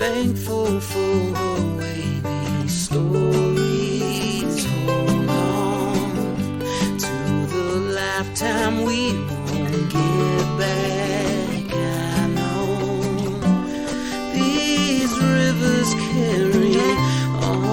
thankful for the way these stories hold on to the lifetime we won't get back. I know these rivers carry on.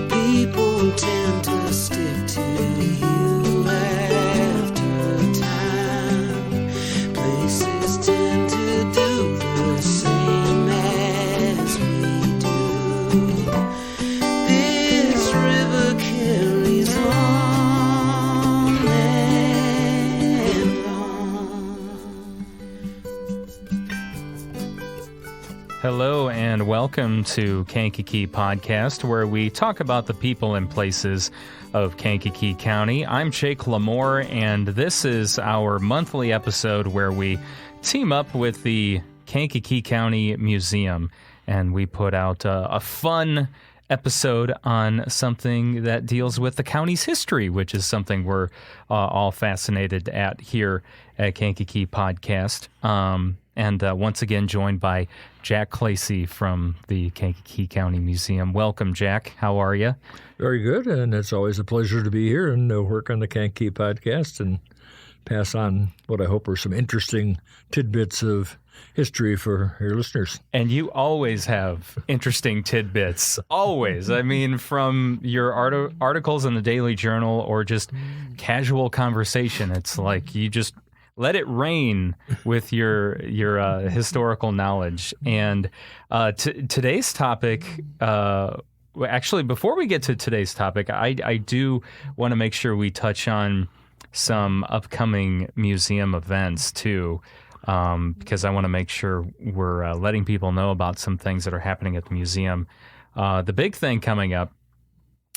People tend to stick to you after time. Places tend to do the same as we do. This river carries on and on. Hello and welcome to Kankakee Podcast, where we talk about the people and places of Kankakee County. I'm Jake LaMore, and this is our monthly episode where we team up with the Kankakee County Museum, and we put out a fun episode on something that deals with the county's history, which is something we're all fascinated at here at Kankakee Podcast. And once again, joined by Jack Klasey from the Kankakee County Museum. Welcome, Jack. How are you? Very good, and it's always a pleasure to be here and work on the Kankakee Podcast and pass on what I hope are some interesting tidbits of history for your listeners. And you always have interesting tidbits, always. I mean, from your articles in the Daily Journal or just casual conversation, it's like you just let it rain with your historical knowledge. And today's topic, actually, before we get to today's topic, I do want to make sure we touch on some upcoming museum events, too, because I want to make sure we're letting people know about some things that are happening at the museum. The big thing coming up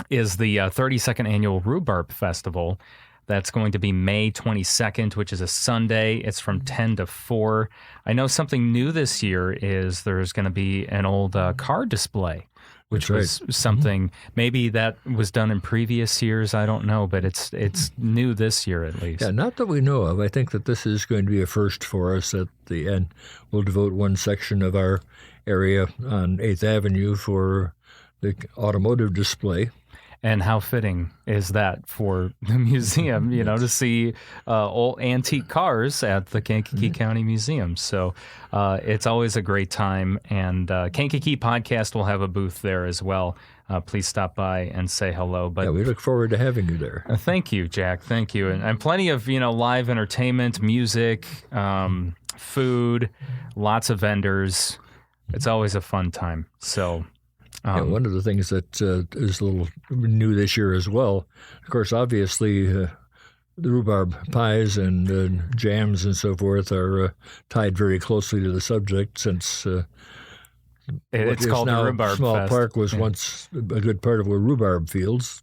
is the 32nd Annual Rhubarb Festival. That's going to be May 22nd, which is a Sunday. It's from 10 to 4. I know something new this year is there's going to be an old car display, which was something maybe that was done in previous years. I don't know, but it's new this year at least. Yeah, not that we know of. I think that this is going to be a first for us at the end. We'll devote one section of our area on 8th Avenue for the automotive display. And how fitting is that for the museum, to see old antique cars at the Kankakee County Museum. So it's always a great time. And Kankakee Podcast will have a booth there as well. Please stop by and say hello. But yeah, we look forward to having you there. Thank you, Jack. Thank you. And plenty of, live entertainment, music, food, lots of vendors. It's always a fun time. So... one of the things that is a little new this year as well, of course, obviously, the rhubarb pies and jams and so forth are tied very closely to the subject since it's called the Rhubarb Small Fest. Park was once a good part of where rhubarb fields.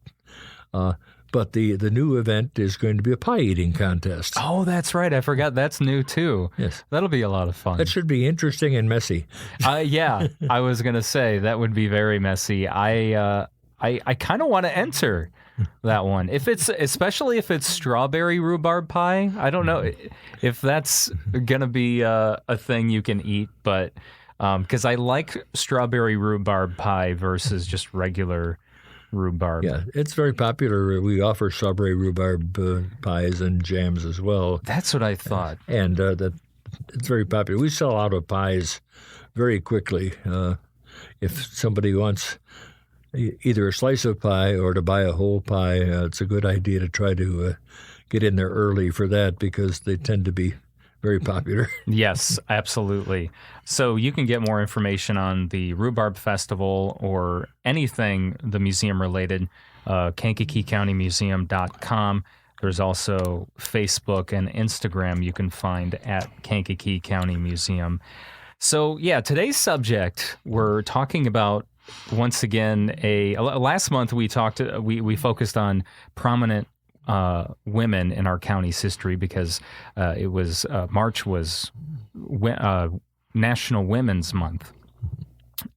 But the new event is going to be a pie-eating contest. Oh, that's right. I forgot that's new, too. Yes. That'll be a lot of fun. That should be interesting and messy. Yeah, I was going to say that would be very messy. I kind of want to enter that one. Especially if it's strawberry rhubarb pie. I don't know if that's going to be a thing you can eat, but because I like strawberry rhubarb pie versus just regular rhubarb. Yeah, it's very popular. We offer strawberry rhubarb pies and jams as well. That's what I thought. And that it's very popular. We sell out of pies very quickly. If somebody wants either a slice of pie or to buy a whole pie, it's a good idea to try to get in there early for that because they tend to be very popular. Yes, absolutely. So you can get more information on the Rhubarb Festival or anything the museum related, KankakeeCountyMuseum.com. There's also Facebook and Instagram you can find at Kankakee County Museum. So yeah, today's subject, we're talking about, once again, last month we focused on prominent women in our county's history because it was March was National Women's Month.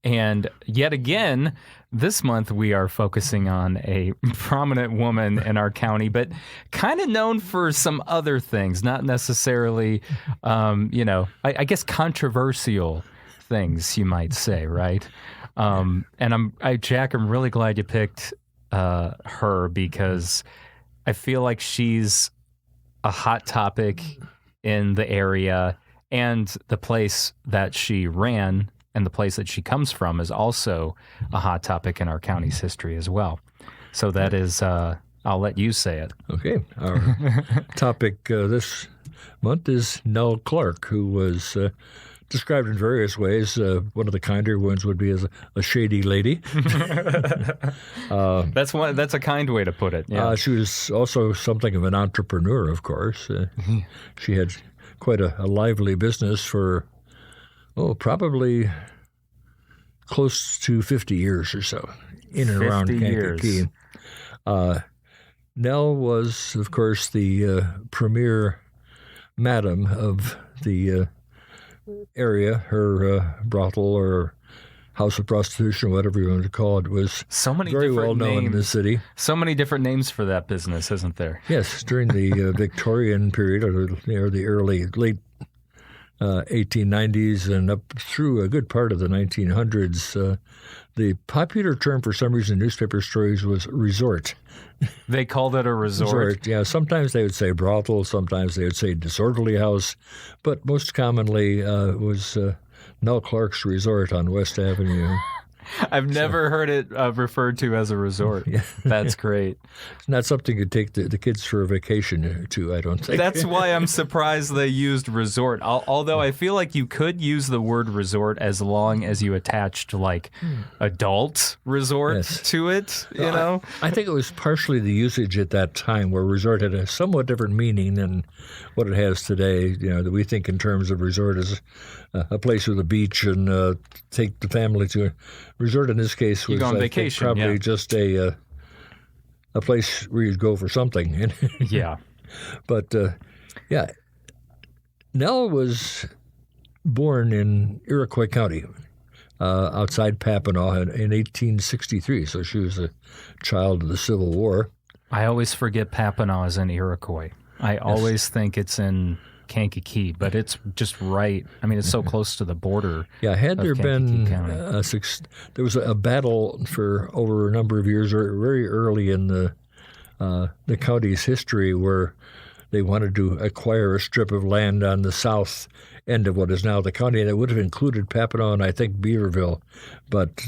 And yet again, this month we are focusing on a prominent woman in our county, but kind of known for some other things, not necessarily, I guess controversial things, you might say, right? And Jack, I'm really glad you picked her because I feel like she's a hot topic in the area, and the place that she ran and the place that she comes from is also a hot topic in our county's history as well. So that is, I'll let you say it. Okay. Our topic this month is Nell Clark, who was described in various ways. One of the kinder ones would be as a shady lady. That's a kind way to put it. Yeah. She was also something of an entrepreneur, of course. She had quite a lively business for, probably close to 50 years or so, in and around Kankakee. Nell was, of course, the premier madam of the area. Her brothel or house of prostitution, whatever you want to call it, was very well known in the city. So many different names for that business, isn't there? Yes, during the Victorian period, or the late 1890s and up through a good part of the 1900s, the popular term for some reason in newspaper stories was resort. They called it a resort? Yeah. Sometimes they would say brothel, sometimes they would say disorderly house, but most commonly was Nell Clark's Resort on West Avenue. I've never heard it referred to as a resort. Yeah. That's great. It's not something you take the kids for a vacation to, I don't think. That's why I'm surprised they used resort. Although I feel like you could use the word resort as long as you attached like adult resort to it, you know? I think it was partially the usage at that time where resort had a somewhat different meaning than what it has today. You know, that we think in terms of resort as a place with a beach and take the family to a resort. In this case was, you go on vacation, probably just a place where you'd go for something. Yeah. But, Nell was born in Iroquois County, outside Papineau in 1863. So she was a child of the Civil War. I always forget Papineau is in Iroquois. I always think it's in Kankakee, but it's just right. I mean, it's so close to the border. Yeah, had there been there was a battle for over a number of years, or very early in the county's history, where they wanted to acquire a strip of land on the south end of what is now the county, and it would have included Papineau and I think Beaverville, but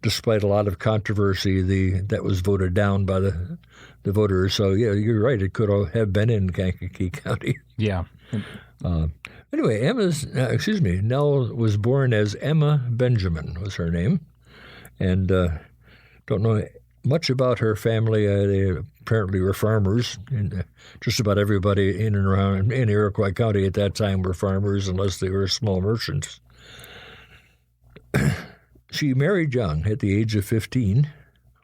despite a lot of controversy, that was voted down by the voters. So, yeah, you're right. It could have been in Kankakee County. Yeah. Anyway, Nell was born as Emma Benjamin was her name. And don't know much about her family. They apparently were farmers. And just about everybody in and around in Iroquois County at that time were farmers, unless they were small merchants. She married young at the age of 15,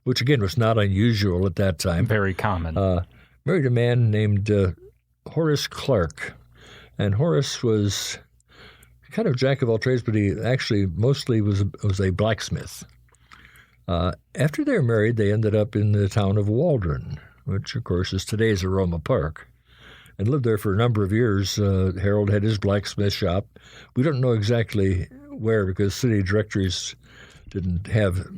which again was not unusual at that time. Very common. Married a man named Horace Clark. And Horace was kind of jack of all trades, but he actually mostly was a blacksmith. After they were married, they ended up in the town of Waldron, which of course is today's Aroma Park, and lived there for a number of years. Harold had his blacksmith shop. We don't know exactly where because city directories didn't have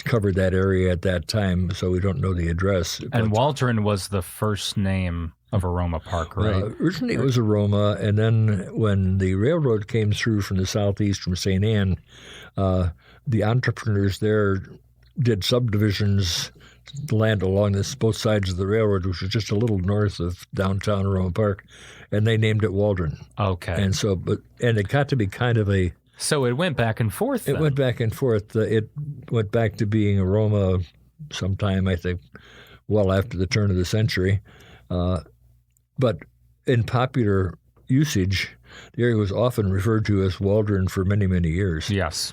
covered that area at that time, so we don't know the address. And Waldron was the first name of Aroma Park, right? Originally it was Aroma, and then when the railroad came through from the southeast from St. Anne, the entrepreneurs there did subdivisions, land along both sides of the railroad, which was just a little north of downtown Aroma Park, and they named it Waldron. Okay. And so, and it got to be kind of a... So it went back and forth then. It went back and forth. It went back to being Aroma sometime, I think, well after the turn of the century. But in popular usage, the area was often referred to as Waldron for many, many years. Yes.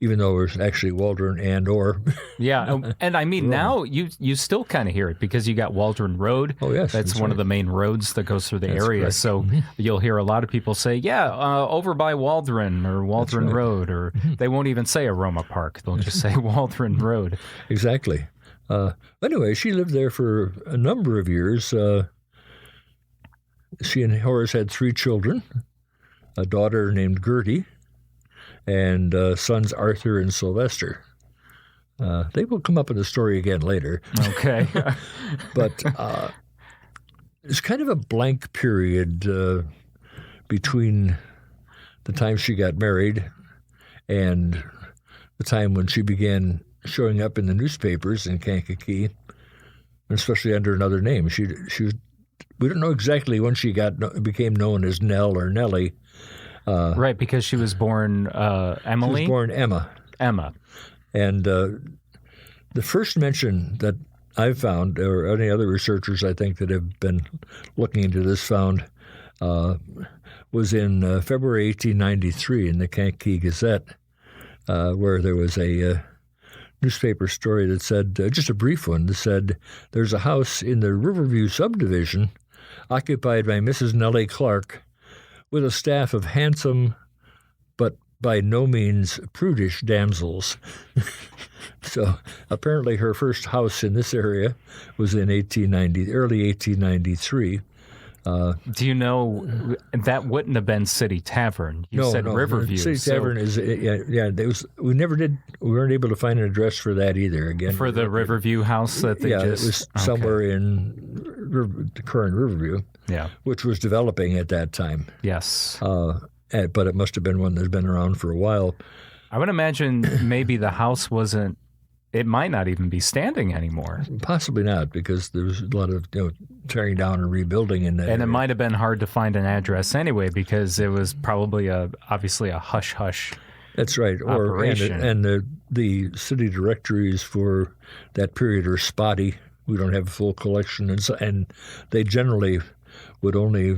even though it was actually Waldron and or. Yeah, and I mean, now you still kind of hear it because you got Waldron Road. Oh, yes. That's one of the main roads that goes through the area. Correct. So you'll hear a lot of people say, over by Waldron or Waldron Road, or they won't even say Aroma Park. They'll just say Waldron Road. Exactly. Anyway, she lived there for a number of years. She and Horace had 3 children, a daughter named Gertie, and sons Arthur and Sylvester. They will come up in the story again later. Okay. But it's kind of a blank period between the time she got married and the time when she began showing up in the newspapers in Kankakee, especially under another name. She was. We don't know exactly when she became known as Nell or Nellie. Right, because she was born Emily? She was born Emma. Emma. And the first mention that I've found, or any other researchers I think that have been looking into this found, was in February 1893 in the Kankakee Gazette, where there was a newspaper story that said, just a brief one, that said, there's a house in the Riverview subdivision occupied by Mrs. Nell Clark with a staff of handsome but by no means prudish damsels. So apparently her first house in this area was in early 1893. Do you know that wouldn't have been City Tavern? You said Riverview. City Tavern is we weren't able to find an address for that either. Again, for the Riverview House that they it was somewhere in the current Riverview. Yeah, which was developing at that time. Yes, but it must have been one that's been around for a while. I would imagine maybe the house wasn't. It might not even be standing anymore. Possibly not, because there was a lot of tearing down and rebuilding in that. And area. it might have been hard to find an address anyway, because it was probably obviously a hush-hush. That's right. And the city directories for that period are spotty. We don't have a full collection, and they generally would only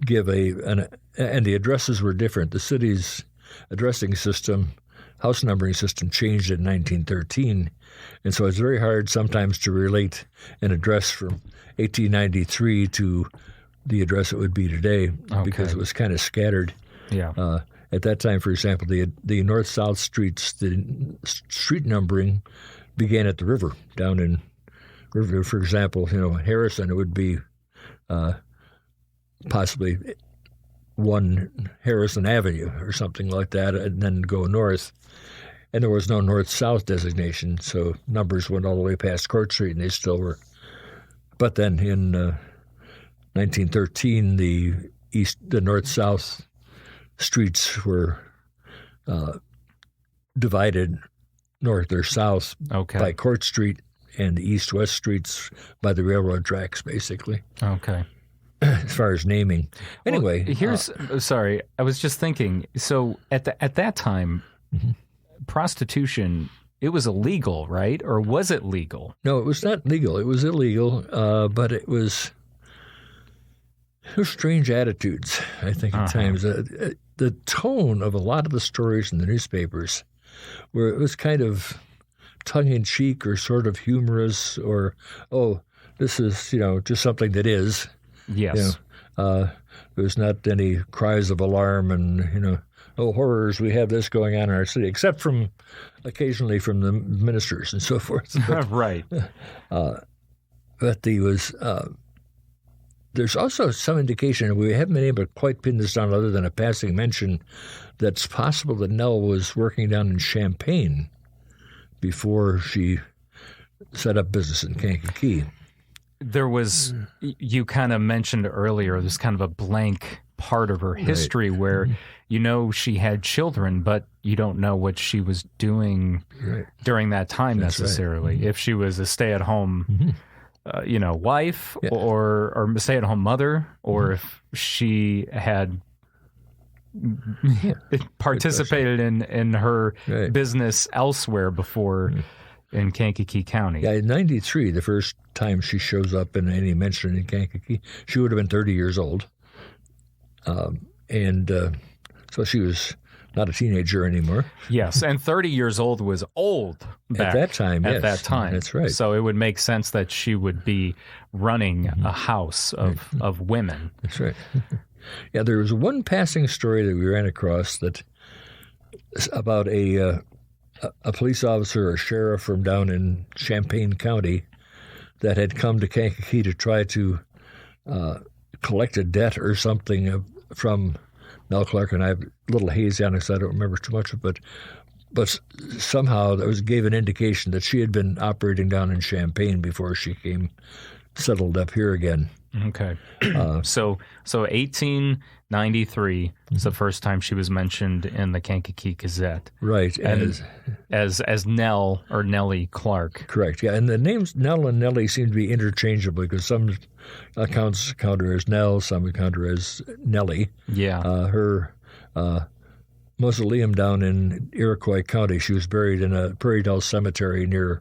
give and the addresses were different. The city's addressing system. House numbering system changed in 1913, and so it's very hard sometimes to relate an address from 1893 to the address it would be today, because it was kind of scattered. Yeah. At that time, for example, the north-south streets, the street numbering began at the river, down in Riverview. For example, Harrison, it would be possibly 1 Harrison Avenue or something like that, and then go north. And there was no north-south designation, so numbers went all the way past Court Street, and they still were. But then in 1913, the north-south streets were divided north or south by Court Street, and the east-west streets by the railroad tracks, basically. Okay. As far as naming. Anyway. Well, sorry, I was just thinking, so at that time, prostitution, it was illegal, right? Or was it legal? No, it was not legal. It was illegal, but it was strange attitudes, I think, at times. The tone of a lot of the stories in the newspapers, where it was kind of tongue-in-cheek or sort of humorous, or, this is, just something that is. Yes. There was not any cries of alarm and, horrors, we have this going on in our city, except occasionally from the ministers and so forth. But, right. But there's also some indication, we haven't been able to quite pin this down other than a passing mention, that's possible that Nell was working down in Champaign before she set up business in Kankakee. There was, you kind of mentioned earlier, there's kind of a blank part of her history where she had children, but you don't know what she was doing during that time necessarily. Right. If she was a stay-at-home, wife or stay-at-home mother, or if she had participated in her business elsewhere before in Kankakee County. Yeah, in 93, the first time she shows up in any mention in Kankakee, she would have been 30 years old. So she was not a teenager anymore. Yes, and 30 years old was old back At that time, At yes. that time. That's right. So it would make sense that she would be running a house of women. That's right. Yeah, there was one passing story that we ran across that about a police officer or sheriff from down in Champaign County that had come to Kankakee to try to collect a debt or something from Nell Clark, and I have a little hazy on it because I don't remember too much of it, but somehow that gave an indication that she had been operating down in Champaign before she settled up here again. Okay. So 1893 is the first time she was mentioned in the Kankakee Gazette. Right. And as Nell or Nellie Clark. Correct. Yeah, and the names Nell and Nellie seem to be interchangeable because some accounts count her as Nell, some count her as Nellie. Yeah. Her mausoleum down in Iroquois County, she was buried in a Prairie Dell Cemetery near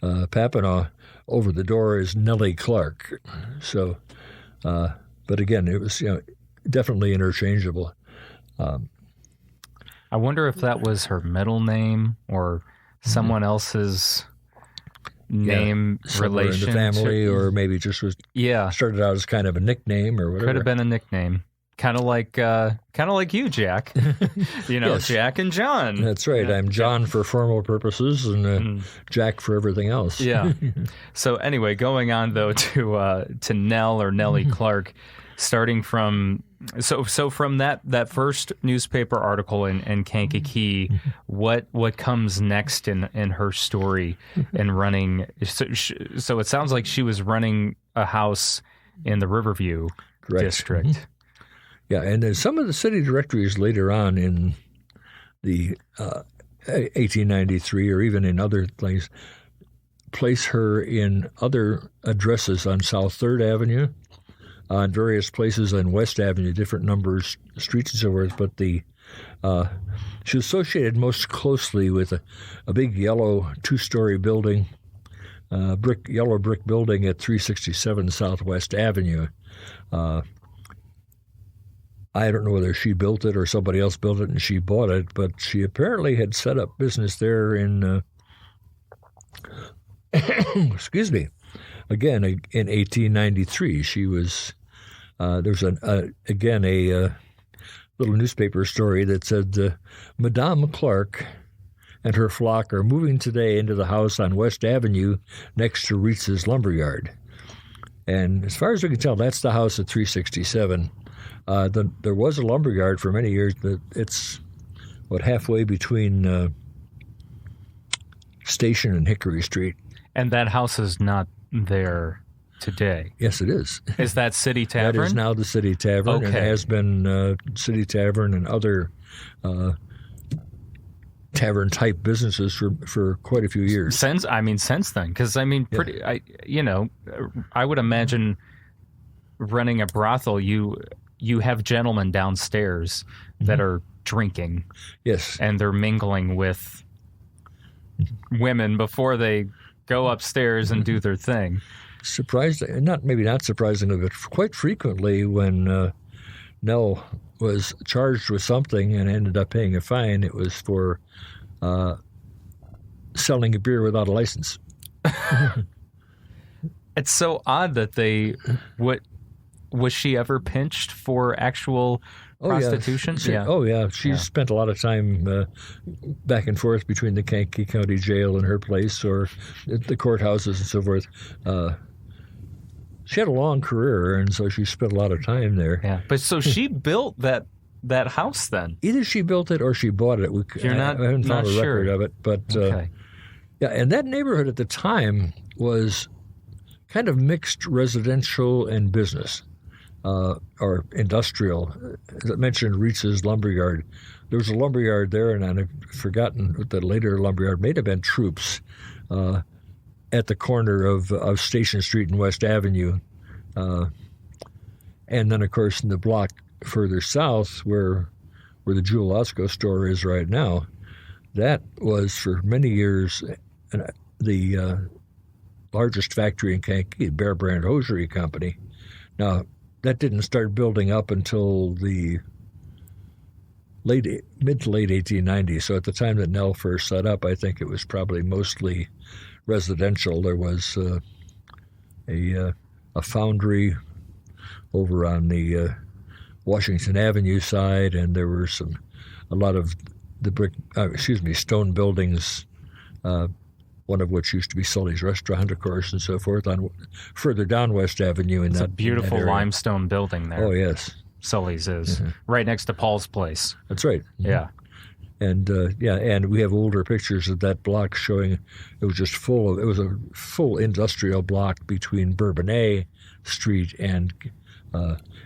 Papineau. Over the door is Nellie Clark. So, but again, it was definitely interchangeable. I wonder if that was her middle name or someone else's name relation in the family, or maybe just was started out as kind of a nickname or whatever. Could have been a nickname. Kind of like you, Jack. Yes. Jack and John. That's right. I'm John for formal purposes and Jack for everything else. Yeah. So anyway, going on though to Nell or Nellie Clark, starting from from that first newspaper article in Kankakee, what comes next in her story and running? So it sounds like she was running a house in the Riverview district. Yeah, and then some of the city directories later on in the 1893 or even in other things place her in other addresses on South 3rd Avenue, on various places on West Avenue, different numbers, streets and so forth, but she was associated most closely with a big yellow 2-story building, yellow brick building at 367 Southwest Avenue. I don't know whether she built it or somebody else built it and she bought it, but she apparently had set up business there in, excuse me, again, in 1893. She was, there's a little newspaper story that said, Madame Clark and her flock are moving today into the house on West Avenue next to Rietz's Lumberyard. And as far as we can tell, that's the house at 367. There was a lumberyard for many years, but it's halfway between Station and Hickory Street. And that house is not there today. Yes, it is. Is that City Tavern? That is now the City Tavern, Okay. and it has been City Tavern and other tavern-type businesses for quite a few years. Since then, because I would imagine running a brothel, you have gentlemen downstairs that are drinking. Yes. And they're mingling with women before they go upstairs and do their thing. Maybe not surprisingly, but quite frequently when Nell was charged with something and ended up paying a fine, it was for selling a beer without a license. It's so odd that was she ever pinched for actual prostitution? Yeah. Oh, yeah. She spent a lot of time back and forth between the Kankakee County Jail and her place or the courthouses and so forth. She had a long career, and so she spent a lot of time there. Yeah. But so she built that house then? Either she built it or she bought it. I haven't found a record of it. But, okay. Yeah, and that neighborhood at the time was kind of mixed residential and business. Or industrial. As I mentioned, Rietz's Lumberyard. There was a lumberyard there, and I've forgotten what the later lumberyard may have been. Troops at the corner of Station Street and West Avenue. And then, of course, in the block further south where the Jewel Osco store is right now, that was for many years the largest factory in Kankakee, Bear Brand Hosiery Company. Now, that didn't start building up until the mid to late 1890s. So at the time that Nell first set up, I think it was probably mostly residential. There was a foundry over on the Washington Avenue side, and there were a lot of the stone buildings. One of which used to be Sully's Restaurant, of course, and so forth. On further down West Avenue, it's a beautiful limestone building there. Oh yes, Sully's is right next to Paul's place. That's right. Yeah, and and we have older pictures of that block showing it was just full of. It was a full industrial block between Bourbonnais Street and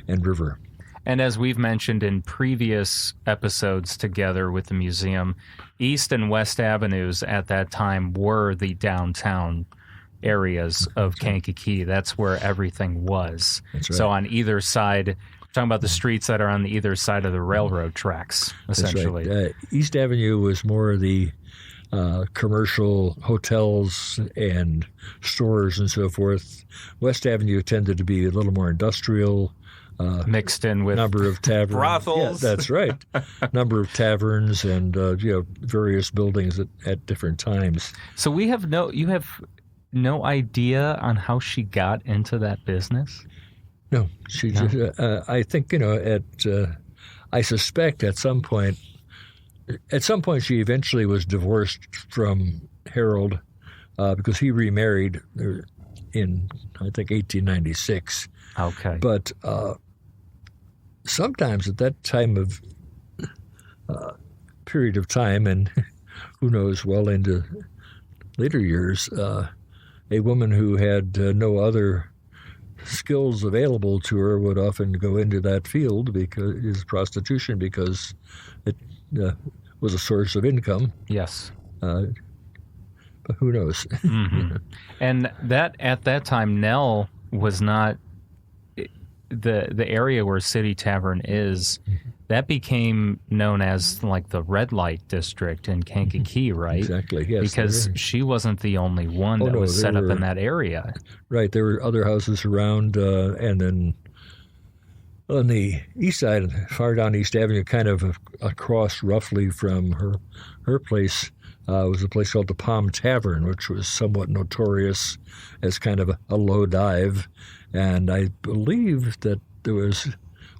River. And as we've mentioned in previous episodes together with the museum, East and West Avenues at that time were the downtown areas of Kankakee. That's where everything was. That's right. So on either side, we're talking about the streets that are on either side of the railroad tracks, essentially. That's right. East Avenue was more the commercial hotels and stores and so forth. West Avenue tended to be a little more industrial. Mixed in with number of taverns, brothels. Yeah, that's right. Number of taverns and various buildings at different times. So you have no idea on how she got into that business? No, she. No. Just, I think I suspect at some point she eventually was divorced from Harold because he remarried in I think 1896. Okay, but. Sometimes at that time of period of time, and who knows, well into later years, a woman who had no other skills available to her would often go into that field because prostitution because it was a source of income. Yes. But who knows? Mm-hmm. And that at that time, Nell was not. The area where City Tavern is, that became known as like the red light district in Kankakee, right? Exactly, yes. Because she wasn't the only one that was set up in that area. Right, there were other houses around, and then on the east side, far down East Avenue, kind of across roughly from her place, was a place called the Palm Tavern, which was somewhat notorious as kind of a low dive. And I believe that there was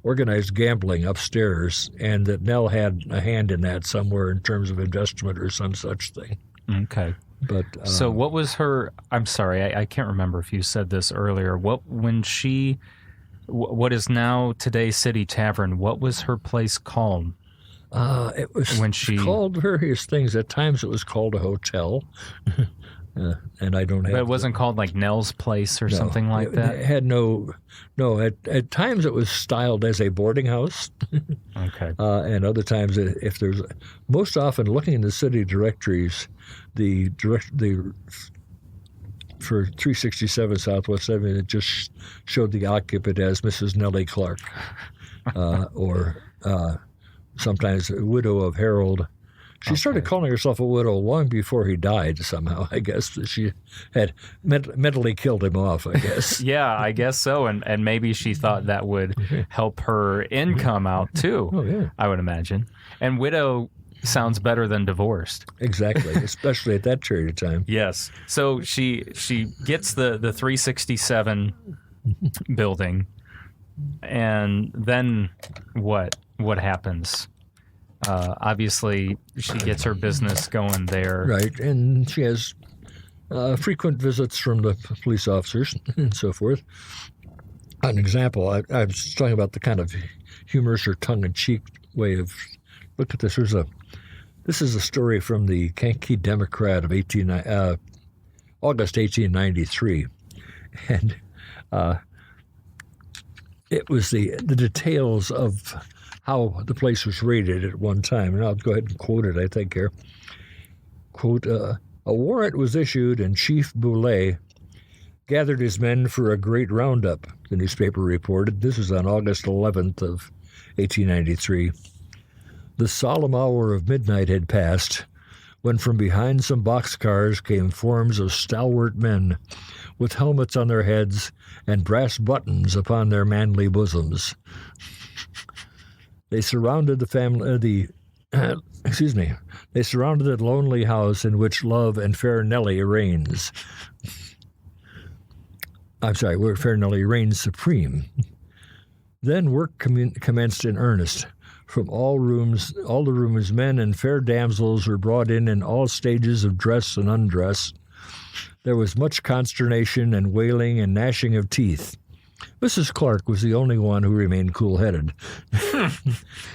organized gambling upstairs and that Nell had a hand in that somewhere in terms of investment or some such thing. Okay. But so what was her, I'm sorry, I can't remember if you said this earlier. What is now today City Tavern, what was her place called? It was called various things. At times it was called a hotel. And I don't have. But it wasn't called like Nell's Place or something like that? It had no. At times it was styled as a boarding house. Okay. And other times, if there's. Most often, looking in the city directories, the for 367 Southwest Avenue, it just showed the occupant as Mrs. Nellie Clark, or sometimes a widow of Harold. She started calling herself a widow long before he died somehow, I guess. She had mentally killed him off, I guess. Yeah, I guess so. And maybe she thought that would help her income out, too. Oh, yeah. I would imagine. And widow sounds better than divorced. Exactly, especially at that period of time. Yes. So she gets the 367 building, and then what happens? Obviously, she gets her business going there. Right, and she has frequent visits from the police officers and so forth. An example, I was talking about the kind of humorous or tongue-in-cheek way of, look at this. This is a story from the Kankakee Democrat of August 1893. And it was the details of how the place was raided at one time. And I'll go ahead and quote it, I think, here. Quote, a warrant was issued and Chief Boulay gathered his men for a great roundup, the newspaper reported. This was on August 11th of 1893. The solemn hour of midnight had passed when from behind some boxcars came forms of stalwart men with helmets on their heads and brass buttons upon their manly bosoms. They surrounded the family. Excuse me. They surrounded the lonely house in which love and fair Nellie reigns. I'm sorry, where fair Nellie reigns supreme. Then work commenced in earnest. From all the rooms, men and fair damsels were brought in all stages of dress and undress. There was much consternation and wailing and gnashing of teeth. Mrs. Clark was the only one who remained cool-headed.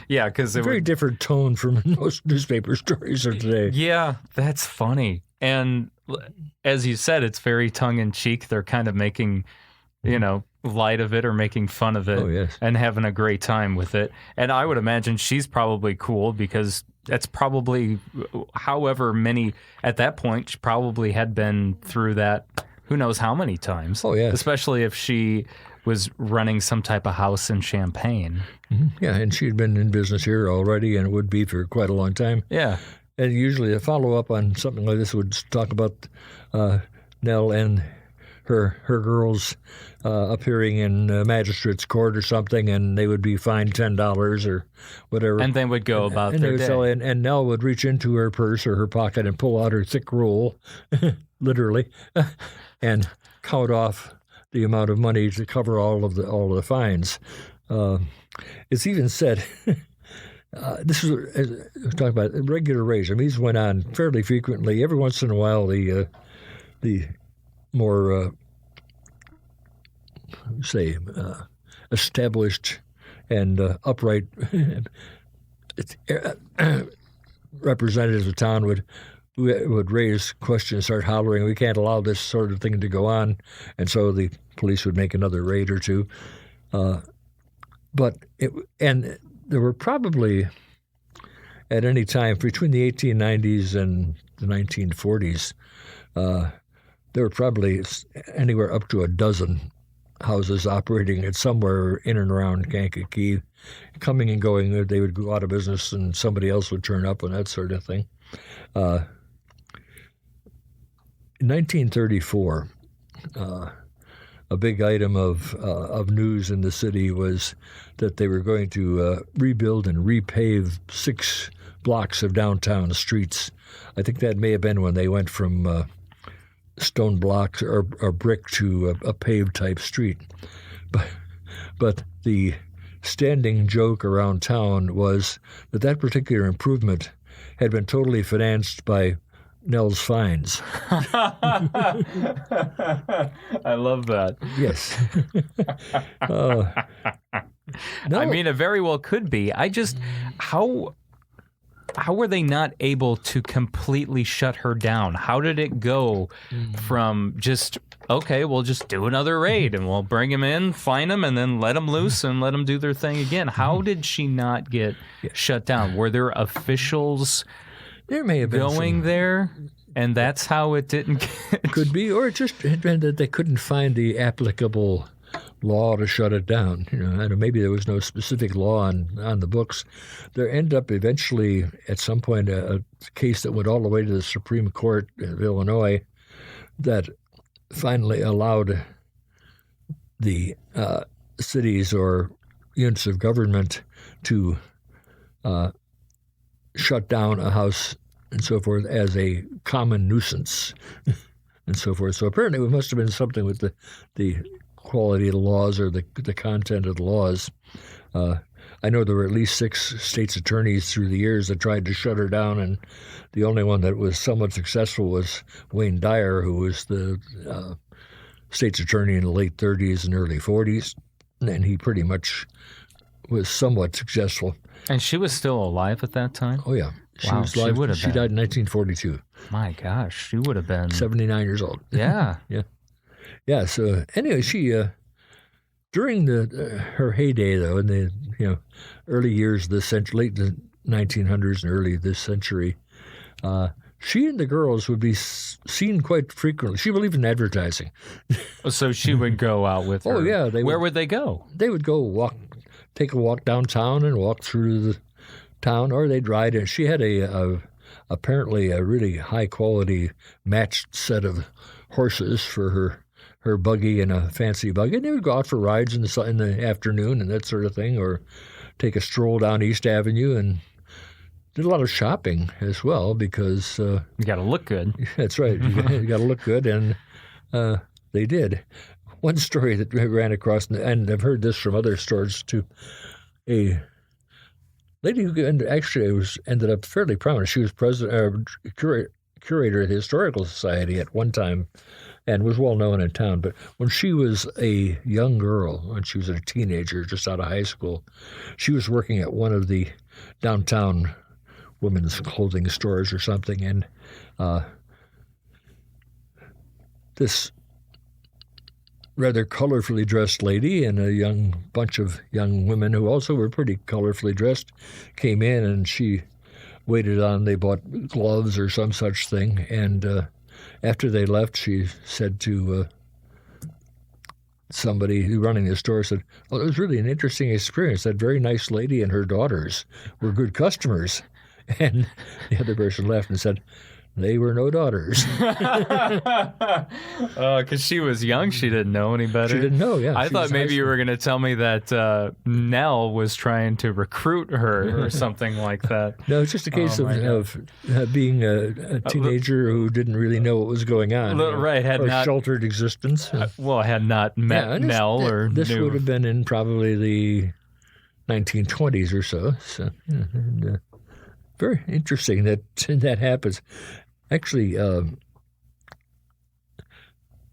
Yeah, because it very different tone from most newspaper stories of today. Yeah, that's funny. And as you said, it's very tongue-in-cheek. They're kind of making, light of it or making fun of it. Oh, yes. And having a great time with it. And I would imagine she's probably cool because that's probably, however many, at that point, she probably had been through that who knows how many times. Oh, yes. Especially if she was running some type of house in Champaign. Mm-hmm. Yeah, and she had been in business here already and would be for quite a long time. Yeah. And usually a follow-up on something like this would talk about Nell and her girls appearing in magistrate's court or something, and they would be fined $10 or whatever. And they would go about and their day. And Nell would reach into her purse or her pocket and pull out her thick roll, literally, and count off the amount of money to cover all of the fines. It's even said. This is talking about regular raise. I mean, these went on fairly frequently. Every once in a while, the more established and upright representatives of town would raise questions, start hollering, "We can't allow this sort of thing to go on," and so the police would make another raid or two. And there were probably, at any time between the 1890s and the 1940s, there were probably anywhere up to a dozen houses operating at somewhere in and around Kankakee, coming and going. They would go out of business and somebody else would turn up and that sort of thing. In 1934, a big item of news in the city was that they were going to rebuild and repave 6 blocks of downtown streets. I think that may have been when they went from stone blocks or brick to a paved type street. But the standing joke around town was that particular improvement had been totally financed by Nell's fines. I love that. Yes. I mean, it very well could be. How were they not able to completely shut her down? How did it go from just, okay, we'll just do another raid and we'll bring him in, fine him, and then let them loose and let them do their thing again? How did she not get shut down? Were there officials there may have been going there? And that's how it didn't get... Could be, or it just had been that they couldn't find the applicable law to shut it down. Maybe there was no specific law on the books. There ended up eventually, at some point, a case that went all the way to the Supreme Court of Illinois that finally allowed the cities or units of government to shut down a house and so forth as a common nuisance and so forth. So apparently it must have been something with the quality of the laws or the content of the laws. I know there were at least 6 state's attorneys through the years that tried to shut her down, and the only one that was somewhat successful was Wayne Dyer, who was the state's attorney in the late 30s and early 40s, and he pretty much was somewhat successful. And she was still alive at that time? Oh, yeah. She would have She died in 1942. My gosh, she would have been 79 years old. Yeah. Yeah. So anyway, she during her heyday, though, in the early years of this century, late the 1900s and early this century, she and the girls would be seen quite frequently. She believed in advertising. So she would go out with her. Oh, yeah. Where would they go? They would go take a walk downtown and walk through the town, or they'd ride. And she had apparently a really high-quality matched set of horses for her buggy and a fancy buggy. And they would go out for rides in the afternoon and that sort of thing, or take a stroll down East Avenue and did a lot of shopping as well because You got to look good. that's right. You got to look good, and they did. One story that I ran across, and I've heard this from other stores too. A lady who ended up fairly prominent. She was curator of the Historical Society at one time, and was well known in town. But when she was a young girl, when she was a teenager, just out of high school, she was working at one of the downtown women's clothing stores or something, and this rather colorfully dressed lady and a bunch of young women who also were pretty colorfully dressed came in, and she waited on. They bought gloves or some such thing, and after they left, she said to somebody who running the store, said, "Oh, it was really an interesting experience. That very nice lady and her daughters were good customers." And the other person laughed and said, "They were no daughters." Because she was young, she didn't know any better. She didn't know, yeah. I thought maybe you were going to tell me that Nell was trying to recruit her or something like that. No, it's just a case of being a teenager who didn't really know what was going on. Right, had or not sheltered existence. Had not met Nell or this knew. would have been in probably the 1920s or so. So, and, very interesting that happens. Actually, in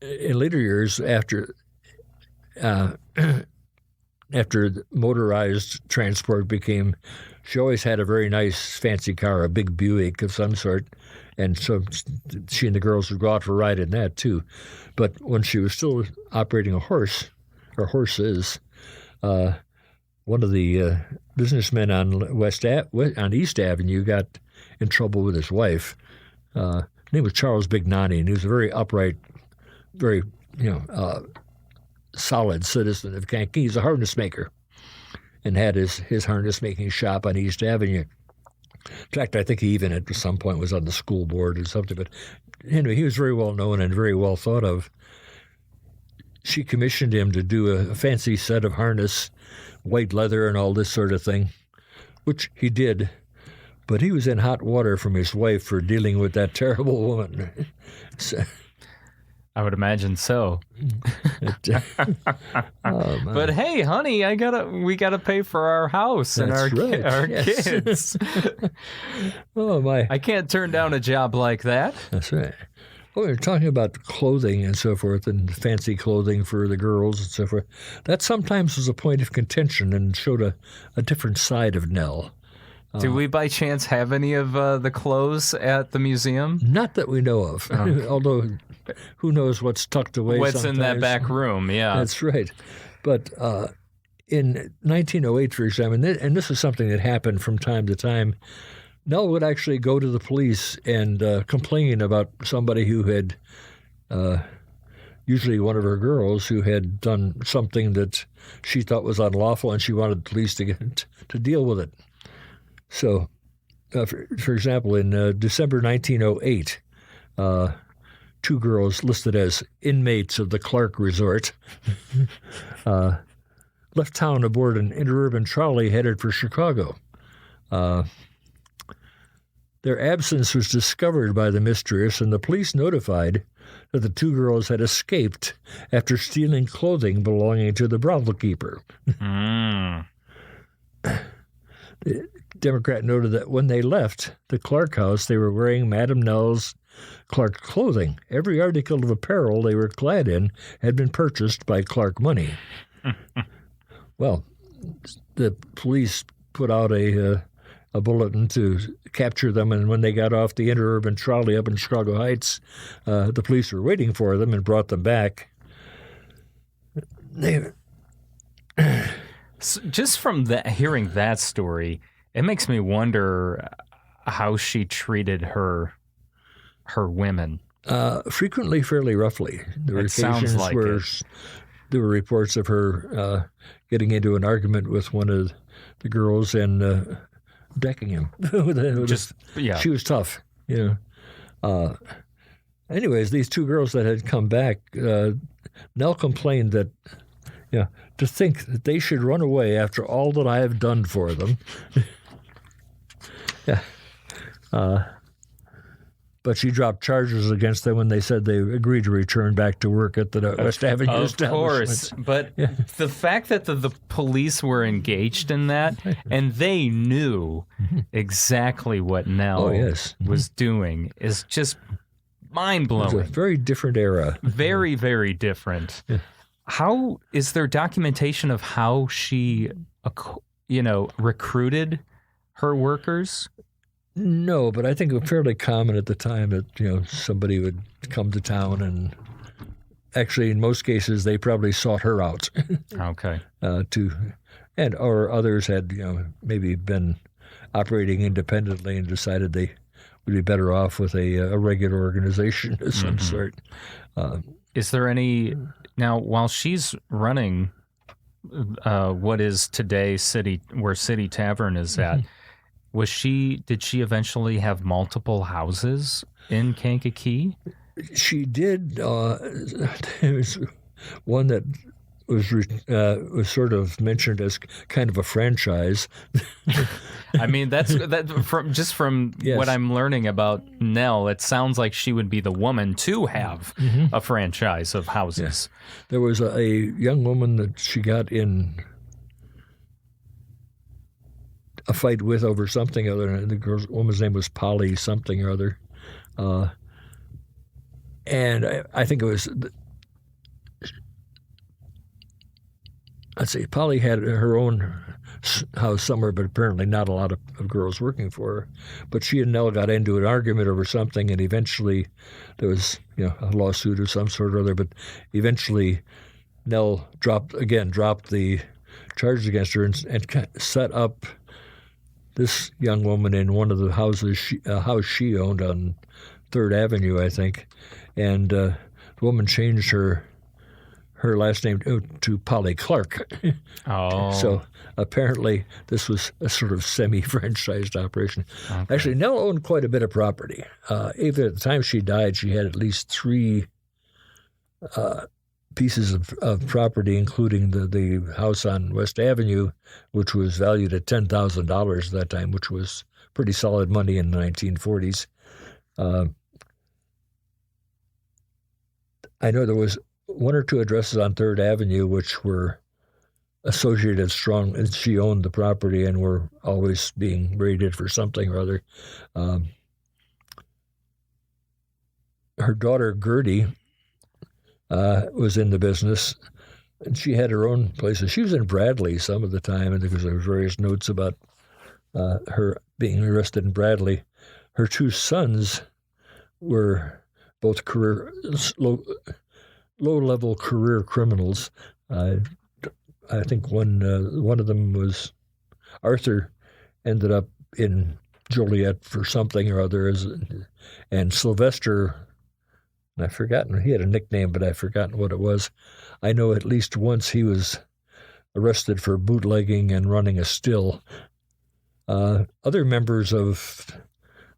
later years, after motorized transport became, she always had a very nice, fancy car, a big Buick of some sort, and so she and the girls would go out for a ride in that too. But when she was still operating a horse, or horses, one of the businessmen on East Avenue got in trouble with his wife. His name was Charles Bignani, and he was a very upright, very solid citizen of Kankakee. He's a harness maker, and had his harness making shop on East Avenue. In fact, I think he even at some point was on the school board or something. But anyway, he was very well known and very well thought of. She commissioned him to do a fancy set of harness, white leather and all this sort of thing, which he did. But he was in hot water from his wife for dealing with that terrible woman. So, I would imagine so. But hey, honey, we gotta pay for our house and our kids. Oh my! I can't turn down a job like that. That's right. Well, we were talking about clothing and so forth, and fancy clothing for the girls and so forth. That sometimes was a point of contention and showed a different side of Nell. Do we by chance have any of the clothes at the museum? Not that we know of. Although, who knows what's tucked away What's sometimes. in that back room, yeah. That's right. But in 1908, for example, and this is something that happened from time to time, Nell would actually go to the police and complain about somebody who had, usually one of her girls, who had done something that she thought was unlawful, and she wanted the police to deal with it. So, for example, in December 1908, two girls listed as inmates of the Clark Resort left town aboard an interurban trolley headed for Chicago. Their absence was discovered by the mistress, and the police notified that the two girls had escaped after stealing clothing belonging to the brothel keeper. The Democrat noted that when they left the Clark house, they were wearing Madame Nell's Clark clothing. Every article of apparel they were clad in had been purchased by Clark money. Well, the police put out a bulletin to capture them, and when they got off the interurban trolley up in Chicago Heights, the police were waiting for them and brought them back. So just from hearing that story, it makes me wonder how she treated her women. Frequently, fairly roughly. There were occasions where there were reports of her getting into an argument with one of the girls and decking him. She was tough, Anyways, these two girls that had come back, Nell complained that Yeah, to think that they should run away after all that I have done for them. Yeah. But she dropped charges against them when they said they agreed to return back to work at the West Avenue establishment. Of course, but the fact that the police were engaged in that and they knew exactly what Nell was doing is just mind-blowing. It was a very different era. Very, very different. Yeah. How is there documentation of how she, recruited her workers? No, but I think it was fairly common at the time that, somebody would come to town and actually in most cases they probably sought her out. Okay. Or others had, maybe been operating independently and decided they would be better off with a regular organization of some sort. Is there any, now while she's running what is today where City Tavern is at, did she eventually have multiple houses in Kankakee? She did. There was one that was sort of mentioned as kind of a franchise. I mean, that's from Yes. what I'm learning about Nell. It sounds like she would be the woman to have a franchise of houses. Yeah. There was a young woman that she got in a fight with over something other, and the woman's name was Polly something or other. And I think it was, let's see, Polly had her own house somewhere, but apparently not a lot of girls working for her. But she and Nell got into an argument over something, and eventually there was a lawsuit of some sort or other, but eventually Nell dropped the charges against her and set up this young woman in one of the houses, house she owned on 3rd Avenue, I think, and the woman changed her last name to Polly Clark. Oh. So apparently this was a sort of semi-franchised operation. Okay. Actually, Nell owned quite a bit of property. Even at the time she died, she had at least 3 pieces of property, including the house on West Avenue, which was valued at $10,000 at that time, which was pretty solid money in the 1940s. I know there was 1 or 2 addresses on 3rd Avenue which were associated strong, and she owned the property and were always being raided for something or other. Her daughter Gertie was in the business, and she had her own places. She was in Bradley some of the time, and there was various notes about her being arrested in Bradley. Her 2 sons were both low-level career criminals. I think one of them was Arthur, ended up in Joliet for something or other, and Sylvester. I've forgotten. He had a nickname, but I've forgotten what it was. I know at least once he was arrested for bootlegging and running a still. Other members of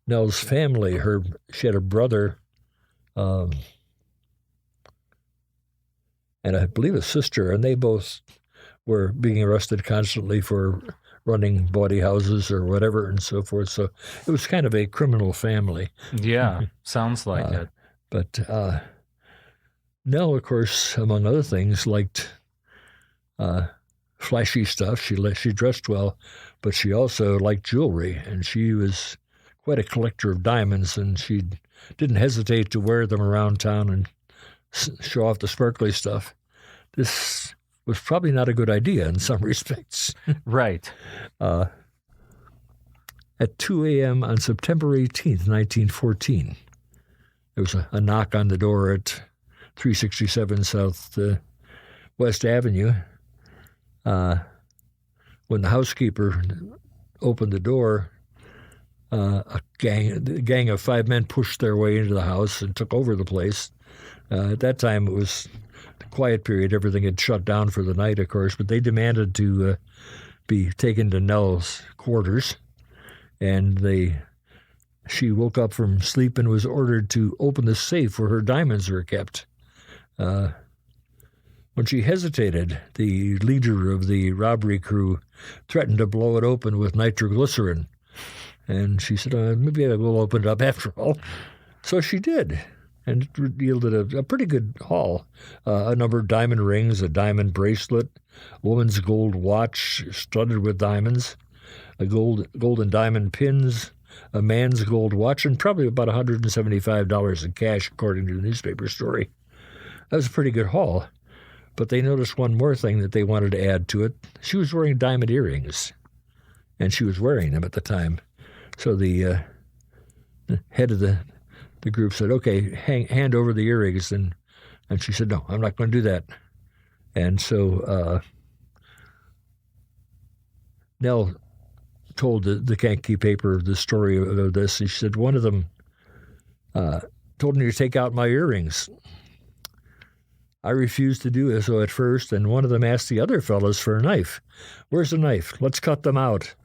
Nell's family, she had a brother, and I believe a sister, and they both were being arrested constantly for running bawdy houses or whatever and so forth. So it was kind of a criminal family. Yeah, sounds like it. But Nell, of course, among other things, liked flashy stuff. She dressed well, but she also liked jewelry, and she was quite a collector of diamonds, and she didn't hesitate to wear them around town and show off the sparkly stuff. This was probably not a good idea in some respects. Right. At 2 a.m. on September 18th, 1914, there was a knock on the door at 367 South West Avenue. When the housekeeper opened the door, a gang of 5 men pushed their way into the house and took over the place. At that time, it was the quiet period. Everything had shut down for the night, of course, but they demanded to be taken to Nell's quarters, and she woke up from sleep and was ordered to open the safe where her diamonds were kept. When she hesitated, the leader of the robbery crew threatened to blow it open with nitroglycerin. And she said, maybe I will open it up after all. So she did. And it yielded a pretty good haul. A number of diamond rings, a diamond bracelet, a woman's gold watch studded with diamonds, a golden diamond pins, a man's gold watch, and probably about $175 in cash, according to the newspaper story. That was a pretty good haul. But they noticed one more thing that they wanted to add to it. She was wearing diamond earrings, and she was wearing them at the time. So the head of the group said, okay, hand over the earrings. And she said, no, I'm not going to do that. And so Nell told the Kankakee paper the story of this. She said, one of them told me to take out my earrings. I refused to do so at first, and one of them asked the other fellows for a knife. Where's the knife? Let's cut them out.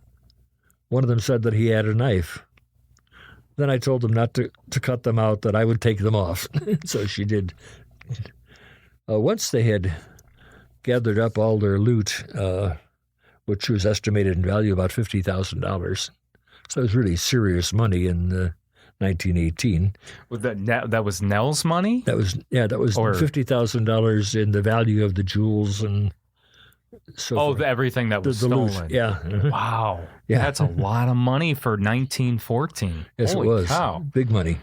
One of them said that he had a knife. Then I told them not to cut them out, that I would take them off. So she did. Once they had gathered up all their loot, which was estimated in value about $50,000. So it was really serious money in 1918. That was Nell's money? That was $50,000 in the value of the jewels and so forth. Everything that was loot. stolen. Yeah. Wow. Yeah. That's a lot of money for 1914. Yes, Holy it was. Cow. Big money.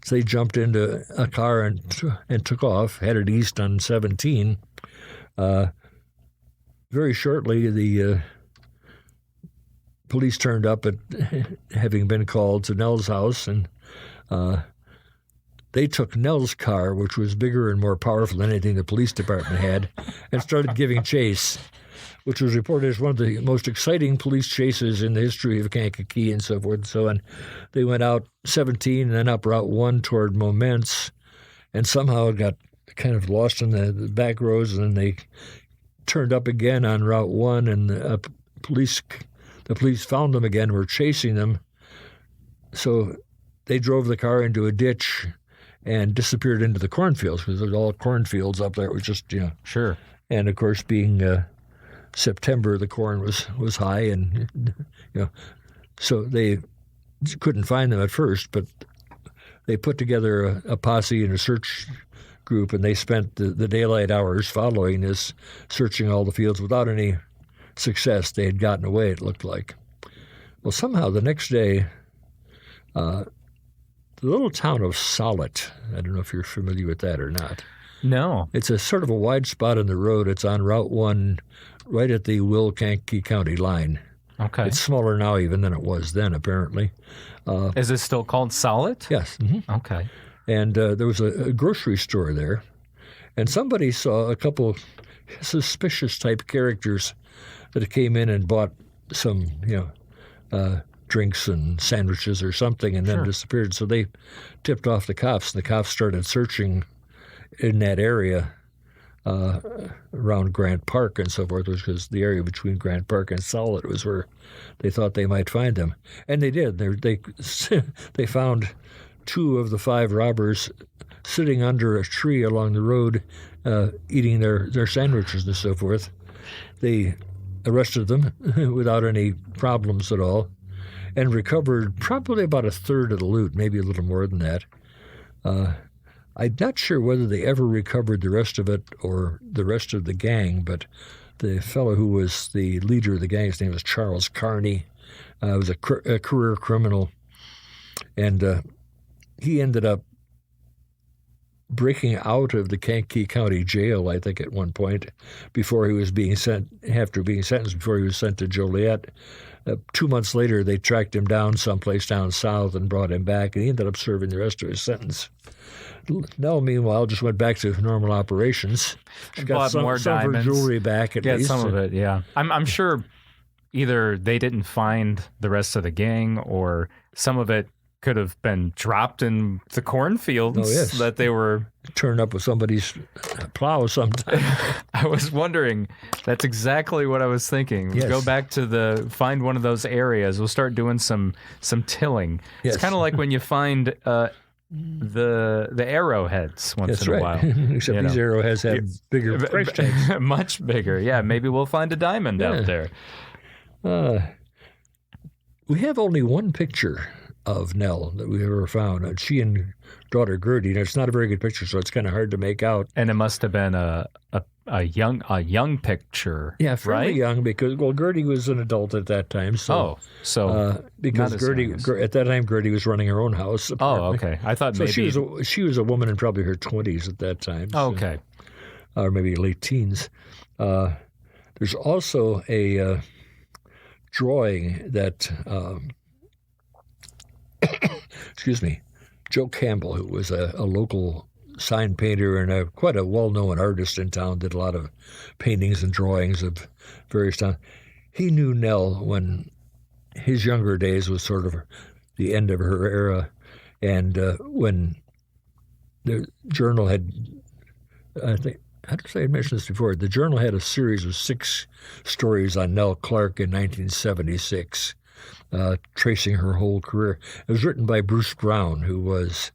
So they jumped into a car and took off, headed east on 17. Very shortly, the police turned up at having been called to Nell's house, and they took Nell's car, which was bigger and more powerful than anything the police department had, and started giving chase, which was reported as one of the most exciting police chases in the history of Kankakee and so forth and so on. They went out 17 and then up Route 1 toward Momence, and somehow it got kind of lost in the back roads, and then they turned up again on Route 1, and the police found them again, were chasing them. So they drove the car into a ditch and disappeared into the cornfields, because there's all cornfields up there. It was just, Sure. And of course, being September, the corn was high, and so they couldn't find them at first, but they put together a posse and a search group, and they spent the daylight hours following this, searching all the fields without any success. They had gotten away, it looked like. Well, somehow the next day, the little town of Solid, I don't know if you're familiar with that or not. No. It's a sort of a wide spot in the road. It's on Route 1, right at the Will-Kankakee County line. Okay. It's smaller now even than it was then, apparently. Is it still called Solid? Yes. Mm-hmm. Okay. And there was a grocery store there, and somebody saw a couple suspicious-type characters that came in and bought some, drinks and sandwiches or something, and then disappeared. So they tipped off the cops, and the cops started searching in that area around Grant Park and so forth, which was the area between Grant Park and Solid was where they thought they might find them. And they did. They found 2 of the 5 robbers sitting under a tree along the road eating their sandwiches and so forth. They arrested them without any problems at all and recovered probably about a third of the loot, maybe a little more than that. I'm not sure whether they ever recovered the rest of it or the rest of the gang, but the fellow who was the leader of the gang, his name was Charles Carney, was a career criminal, and he ended up breaking out of the Kankakee County Jail, I think, at one point, before he was being sent, after being sentenced, before he was sent to Joliet. 2 months later, they tracked him down someplace down south and brought him back, and he ended up serving the rest of his sentence. Nell, meanwhile, just went back to normal operations. She got some of her jewelry back at least. Some of it, yeah. I'm sure either they didn't find the rest of the gang, or some of it could have been dropped in the cornfields that they were... Turned up with somebody's plow sometime. I was wondering, that's exactly what I was thinking. Yes. Go back to find one of those areas. We'll start doing some tilling. Yes. It's kind of like when you find the arrowheads once That's in a right. while. Except these arrowheads have bigger price tags. Much bigger. Yeah, maybe we'll find a diamond out there. We have only one picture of Nell that we've ever found. She and daughter Gertie. And it's not a very good picture, so it's kind of hard to make out. And it must have been a young picture. Yeah, fairly right? young because Gertie was an adult at that time. So, because not as Gertie young as- at that time Gertie was running her own house. Oh, apparently. okay. I thought So maybe. she was a woman in probably her 20s at that time. Oh, so- okay. or maybe late teens. There's also a drawing that, excuse me, Joe Campbell, who was a local sign painter and quite a well-known artist in town, did a lot of paintings and drawings of various towns. He knew Nell when his younger days was sort of the end of her era, and when the Journal had, I think, I don't say I mentioned this before. The Journal had a series of 6 stories on Nell Clark in 1976, tracing her whole career. It was written by Bruce Brown, who was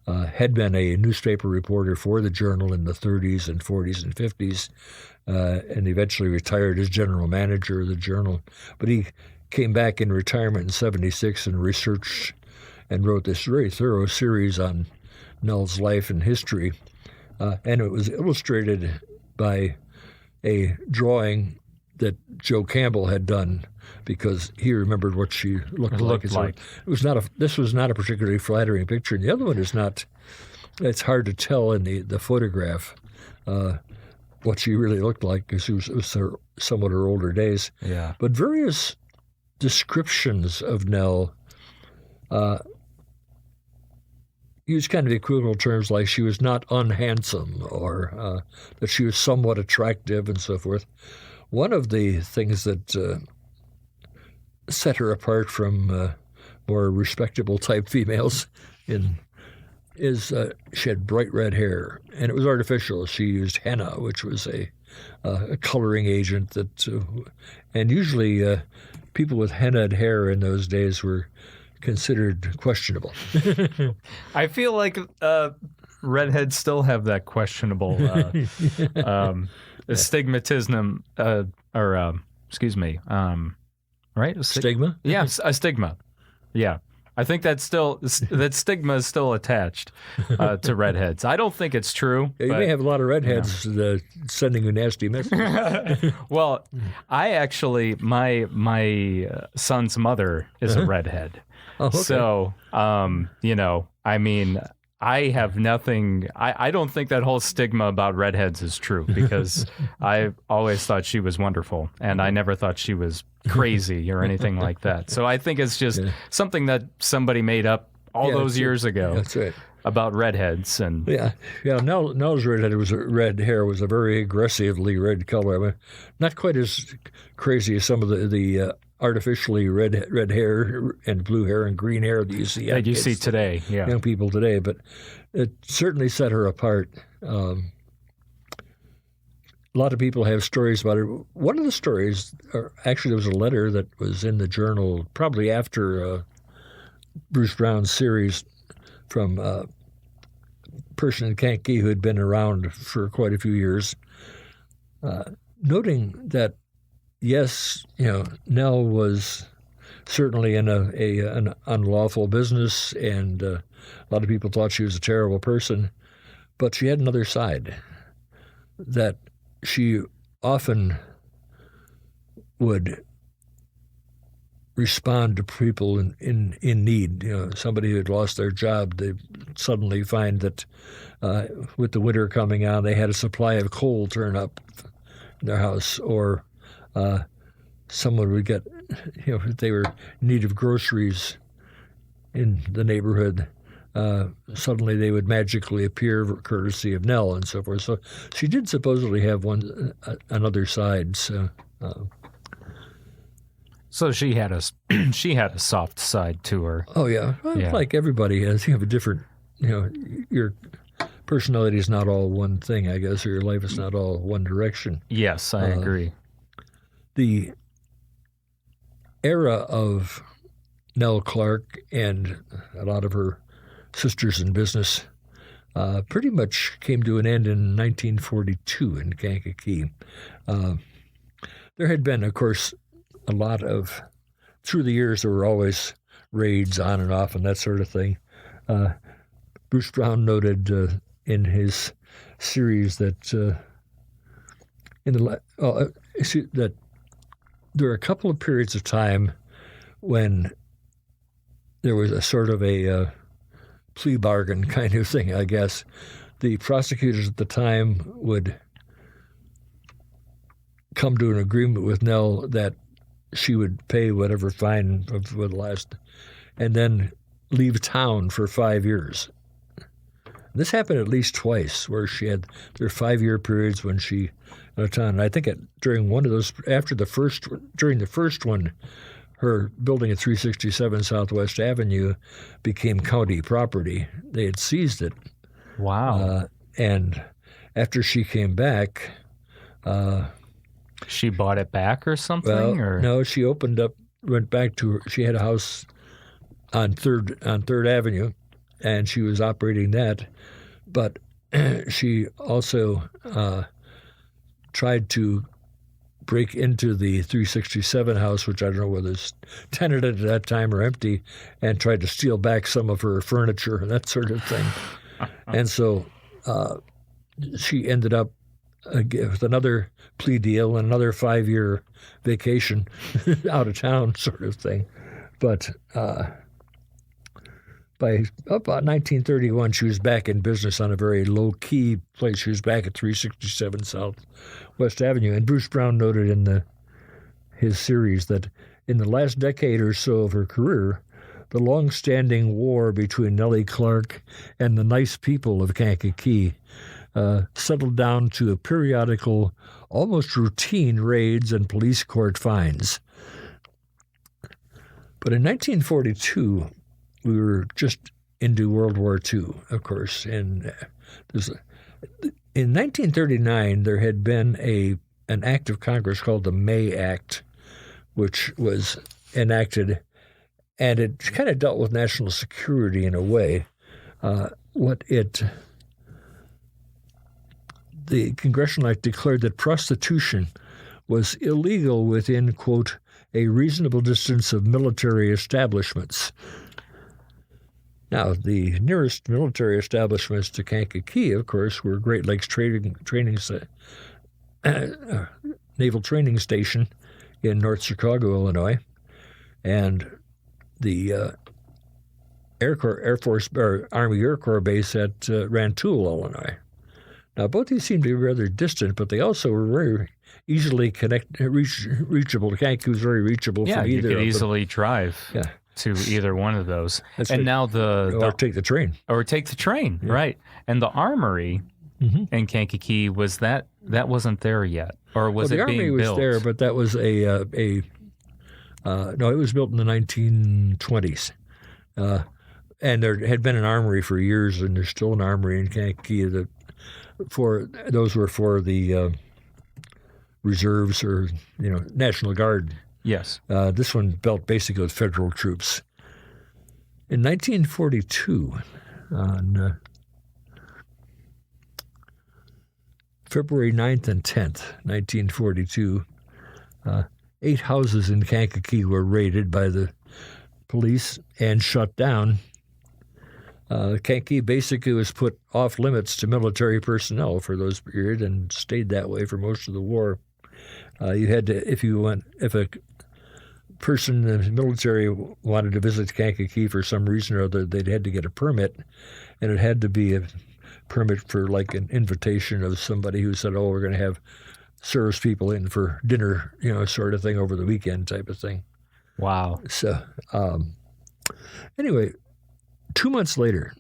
had been a newspaper reporter for the Journal in the 30s and 40s and 50s, and eventually retired as general manager of the Journal. But he came back in retirement in 76 and researched and wrote this very thorough series on Nell's life and history. And it was illustrated by a drawing that Joe Campbell had done because he remembered what she looked like. And so it was this was not a particularly flattering picture. And the other one is not. It's hard to tell in the photograph what she really looked like because it was somewhat her older days. Yeah. But various descriptions of Nell use kind of equivocal terms like she was not unhandsome or that she was somewhat attractive and so forth. One of the things that set her apart from more respectable type females is she had bright red hair, and it was artificial. She used henna, which was a coloring agent that, and usually people with hennaed hair in those days were considered questionable. I feel like redheads still have that questionable stigmatism, excuse me, right? Stigma? Yeah, a stigma. Yeah. I think that stigma is still attached to redheads. I don't think it's true. Yeah, you may have a lot of redheads sending you nasty messages. Well, I actually, my son's mother is a redhead. Oh, okay. So, I mean, I have nothing. I don't think that whole stigma about redheads is true because I always thought she was wonderful, and I never thought she was crazy or anything like that. So I think it's just something that somebody made up all those years ago. That's right. About redheads and Nell's red hair was a very aggressively red color. I mean, not quite as crazy as some of the artificially red hair and blue hair and green hair that you see. That you see today, young people today, but it certainly set her apart. A lot of people have stories about her. One of the stories, actually, there was a letter that was in the Journal probably after Bruce Brown's series from a person in Kankakee who had been around for quite a few years, noting that, yes, Nell was certainly in an unlawful business, and a lot of people thought she was a terrible person, but she had another side, that she often would respond to people in need. Somebody who had lost their job, they suddenly find that with the winter coming on, they had a supply of coal turn up in their house, or someone would get, if they were in need of groceries in the neighborhood, suddenly they would magically appear courtesy of Nell and so forth. So she did supposedly have another side. So she had a soft side to her. Oh yeah, like everybody has. You have a different, your personality is not all one thing, I guess, or your life is not all one direction. Yes, I agree. The era of Nell Clark and a lot of her sisters in business pretty much came to an end in 1942 in Kankakee. There had been, of course, a lot of, through the years, there were always raids on and off and that sort of thing. Bruce Brown noted in his series that that there were a couple of periods of time when there was a sort of a plea bargain kind of thing, I guess. The prosecutors at the time would come to an agreement with Nell that she would pay whatever fine would last, and then leave town for 5 years. This happened at least twice, where there were 5-year periods when she out of town. And I think during one of those, during the first one, her building at 367 Southwest Avenue became county property. They had seized it. Wow. And after she came back, she bought it back or something? Well, no, she went back to she had a house on Third Avenue, and she was operating that. But she also tried to break into the 367 house, which I don't know whether it's tenanted at that time or empty, and tried to steal back some of her furniture and that sort of thing. And so she ended up with another plea deal and another 5-year vacation out of town sort of thing. But by about 1931, she was back in business on a very low-key place. She was back at 367 Southwest Avenue. And Bruce Brown noted in his series that in the last decade or so of her career, the long-standing war between Nell Clark and the nice people of Kankakee settled down to a periodical, almost routine raids and police court fines. But in 1942, we were just into World War II, of course. And in 1939, there had been an act of Congress called the May Act, which was enacted, and it kind of dealt with national security in a way. The Congressional Act declared that prostitution was illegal within, quote, a reasonable distance of military establishments. Now, the nearest military establishments to Kankakee, of course, were Great Lakes Naval Training Station in North Chicago, Illinois, and the Army Air Corps base at Rantoul, Illinois. Now, both these seem to be rather distant, but they also were very easily reachable. Kankakee was very reachable from either of them. Yeah, you could easily drive. Yeah. To either one of those. That's and right. Now or take the train. Or take the train, yeah. Right. And the Armory in Kankakee, that wasn't there yet? Or was it being built? The Armory was there, but that was no, it was built in the 1920s. And there had been an armory for years, and there's still an armory in Kankakee. Those were for the reserves or, National Guard. Yes. This one built basically with federal troops. In 1942, on February 9th and 10th, 1942, 8 houses in Kankakee were raided by the police and shut down. Kankakee basically was put off limits to military personnel for those periods and stayed that way for most of the war. You had to, if a person in the military wanted to visit Kankakee for some reason or other, they'd had to get a permit, and it had to be a permit for like an invitation of somebody who said, "Oh, we're going to have service people in for dinner," sort of thing over the weekend type of thing. Wow. So, anyway, 2 months later,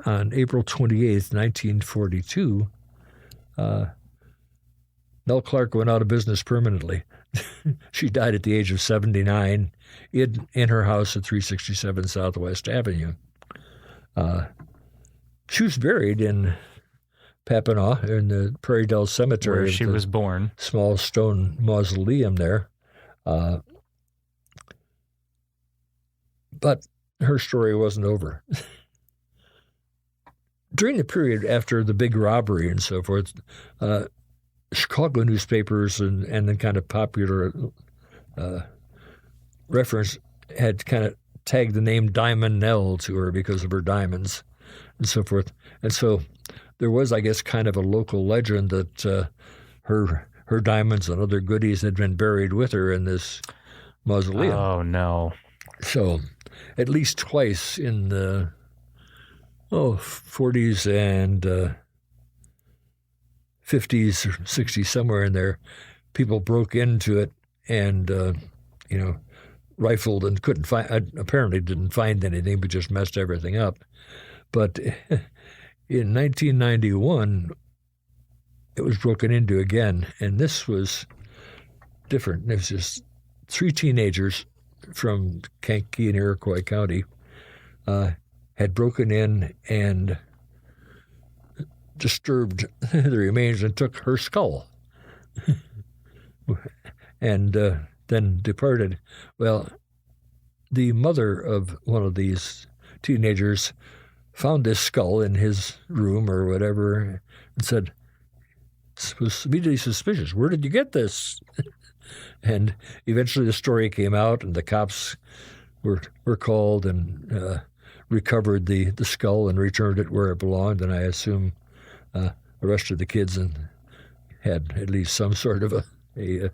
on April 28th, 1942, Nell Clark went out of business permanently. She died at the age of 79 in her house at 367 Southwest Avenue. She was buried in Papineau in the Prairie Dell Cemetery. Where she was born. Small stone mausoleum there. But her story wasn't over. during the period after the big robbery and so forth, Chicago newspapers and then kind of popular reference had kind of tagged the name Diamond Nell to her because of her diamonds and so forth. And so there was, I guess, kind of a local legend that her diamonds and other goodies had been buried with her in this mausoleum. Oh, no. So at least twice in the 40s and 50s or 60s, somewhere in there, people broke into it and, rifled and couldn't find, apparently didn't find anything, but just messed everything up. But in 1991, it was broken into again, and this was different. It was just 3 teenagers from Kankakee and Iroquois County had broken in and disturbed the remains and took her skull and then departed. Well, the mother of one of these teenagers found this skull in his room or whatever and said, was immediately suspicious. Where did you get this? And eventually the story came out, and the cops were called and recovered the skull and returned it where it belonged, and I assume arrested the kids and had at least some sort of a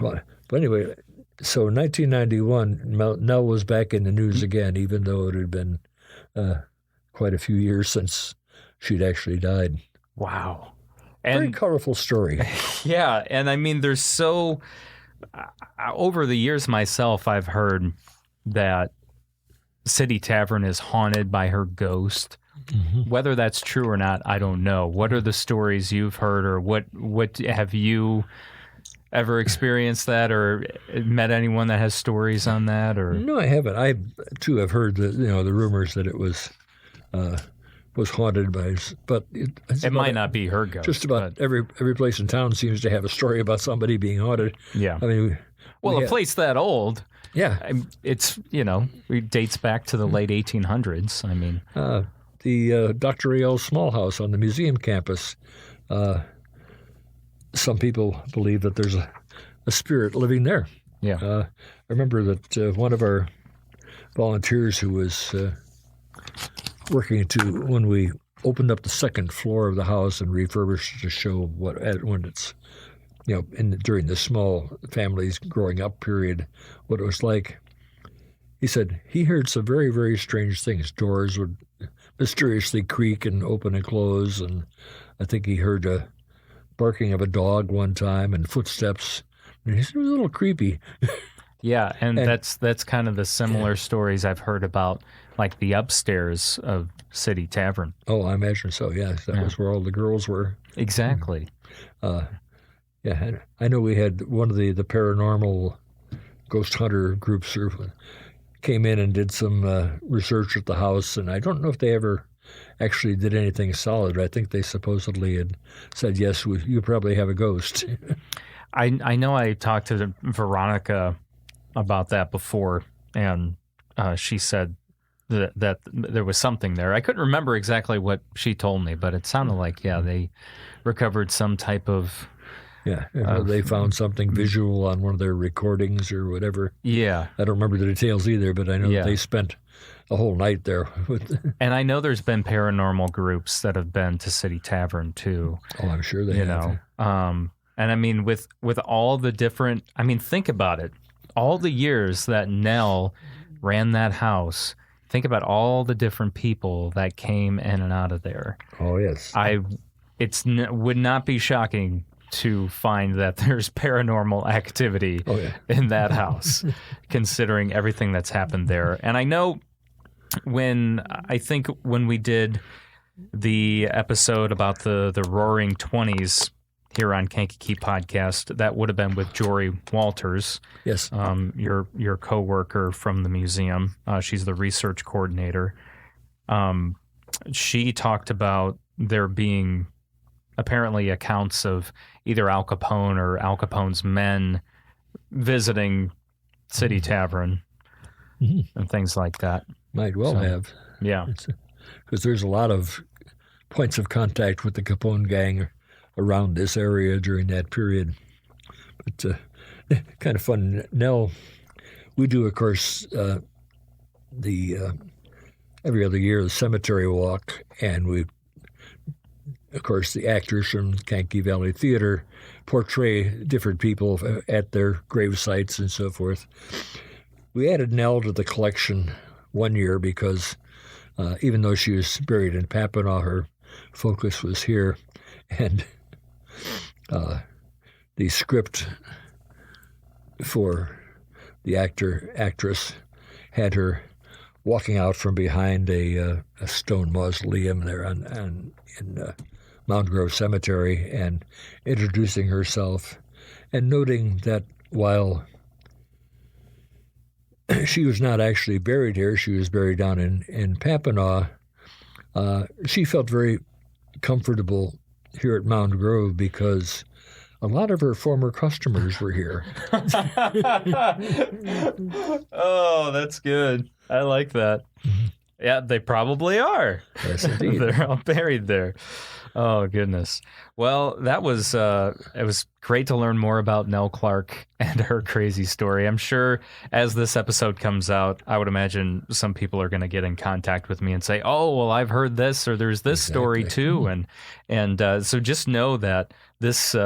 but anyway, so 1991, Nell was back in the news again, even though it had been quite a few years since she'd actually died. Wow. Very colorful story. Yeah, and I mean, there's so... over the years myself, I've heard that City Tavern is haunted by her ghost. Mm-hmm. Whether that's true or not, I don't know. What are the stories you've heard, or what have you ever experienced that, or met anyone that has stories on that? Or no, I haven't. I too have heard the rumors that it was haunted by, but it might not be her ghost. Just about every place in town seems to have a story about somebody being haunted. Yeah, I mean, a place that old. Yeah, it's it dates back to the late 1800s. I mean, the Dr. A.L. Small House on the museum campus. Some people believe that there's a spirit living there. Yeah, I remember that one of our volunteers who was working when we opened up the second floor of the house and refurbished to show when it's during the small families growing up period, what it was like. He said he heard some very, very strange things. Doors would mysteriously creak and open and close, and I think he heard a barking of a dog one time and footsteps. And he said it was a little creepy. Yeah, and that's kind of the similar stories I've heard about, like the upstairs of City Tavern. Oh, I imagine so. Yes, that was where all the girls were. Exactly. Yeah, I know we had one of the paranormal ghost hunter groups who came in and did some research at the house, and I don't know if they ever actually did anything solid. I think they supposedly had said, yes, you probably have a ghost. I know I talked to Veronica about that before, and she said that there was something there. I couldn't remember exactly what she told me, but it sounded like, they recovered some type of... Yeah, they found something visual on one of their recordings or whatever. Yeah. I don't remember the details either, but I know that they spent a whole night there. And I know there's been paranormal groups that have been to City Tavern, too. Oh, I'm sure they have. And I mean, with all the different... I mean, think about it. All the years that Nell ran that house, think about all the different people that came in and out of there. Oh, yes. Would not be shocking to find that there's paranormal activity in that house, considering everything that's happened there. And I know when we did the episode about the Roaring 20s here on Kankakee Podcast, that would have been with Jory Walters. Yes. Your coworker from the museum. She's the research coordinator. She talked about there being apparently accounts of either Al Capone or Al Capone's men visiting City Tavern and things like that. Might well have. Yeah. because there's a lot of points of contact with the Capone gang around this area during that period. But kind of fun. Nell, we do, of course, every other year the cemetery walk, and we, of course, the actors from Kankakee Valley Theater portray different people at their grave sites and so forth. We added Nell to the collection one year because even though she was buried in Papineau, her focus was here, and the script for the actress had her walking out from behind a stone mausoleum there in Mound Grove Cemetery and introducing herself and noting that while she was not actually buried here, she was buried down in Papineau, she felt very comfortable here at Mound Grove because a lot of her former customers were here. Oh, that's good. I like that. Yeah, they probably are. Yes, indeed. They're all buried there. Oh, goodness. Well, that was it was great to learn more about Nell Clark and her crazy story. I'm sure as this episode comes out, I would imagine some people are going to get in contact with me and say, "Oh, well, I've heard this, or there's this story too." And so just know that this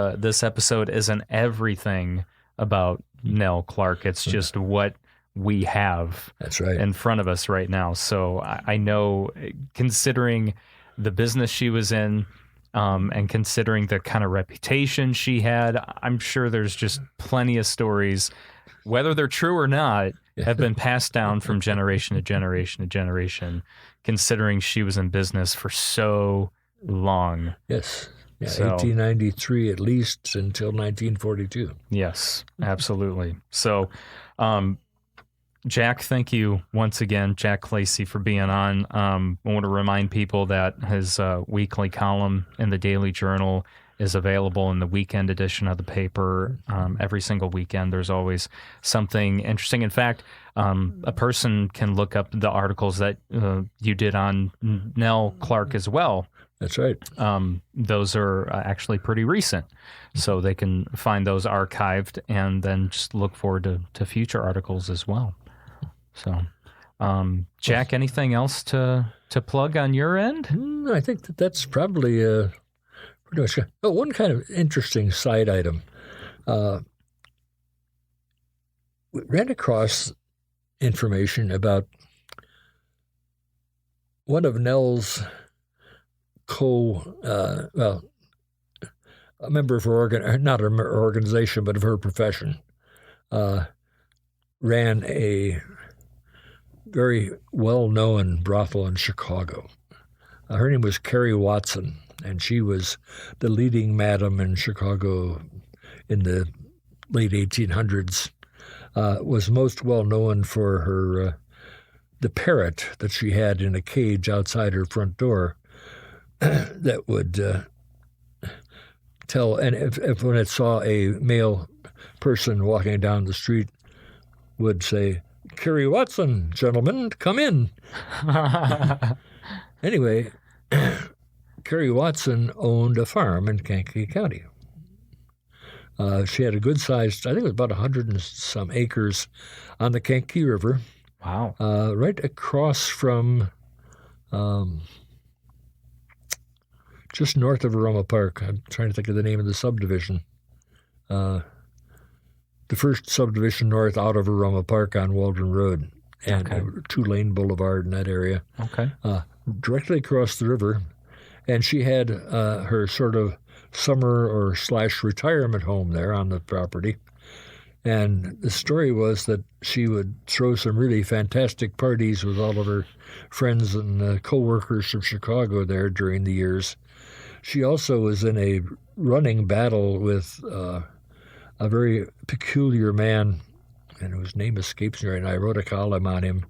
episode isn't everything about Nell Clark. It's just what we have That's right. in front of us right now. So I know, considering the business she was in, and considering the kind of reputation she had, I'm sure there's just plenty of stories, whether they're true or not, have been passed down from generation to generation to generation, considering she was in business for so long. Yes. Yeah, So- 1893 at least until 1942. Yes, absolutely. So, Jack, thank you once again, Jack Klasey, for being on. I want to remind people that his weekly column in the Daily Journal is available in the weekend edition of the paper. Every single weekend, there's always something interesting. In fact, a person can look up the articles that you did on Nell Clark as well. That's right. Those are actually pretty recent, so they can find those archived and then just look forward to future articles as well. So, Jack, anything else to plug on your end? I think that's probably pretty much. Oh, one kind of interesting side item. We ran across information about one of Nell's a member of her not her organization, but of her profession, ran a very well-known brothel in Chicago. Her name was Carrie Watson, and she was the leading madam in Chicago in the late 1800s. Was most well-known for her the parrot that she had in a cage outside her front door that would tell, and if when it saw a male person walking down the street, would say, "Carrie Watson, gentlemen, come in." Anyway, Carrie Watson owned a farm in Kankakee County. She had a good-sized, I think it was about 100 and some acres on the Kankakee River. Wow. Right across from just north of Aroma Park. I'm trying to think of the name of the subdivision. The first subdivision north out of Aroma Park on Waldron Road and Okay. Two-Lane Boulevard in that area. Okay. Directly across the river. And she had her sort of summer or / retirement home there on the property. And the story was that she would throw some really fantastic parties with all of her friends and co-workers from Chicago there during the years. She also was in a running battle with a very peculiar man, and whose name escapes me right now. I wrote a column on him,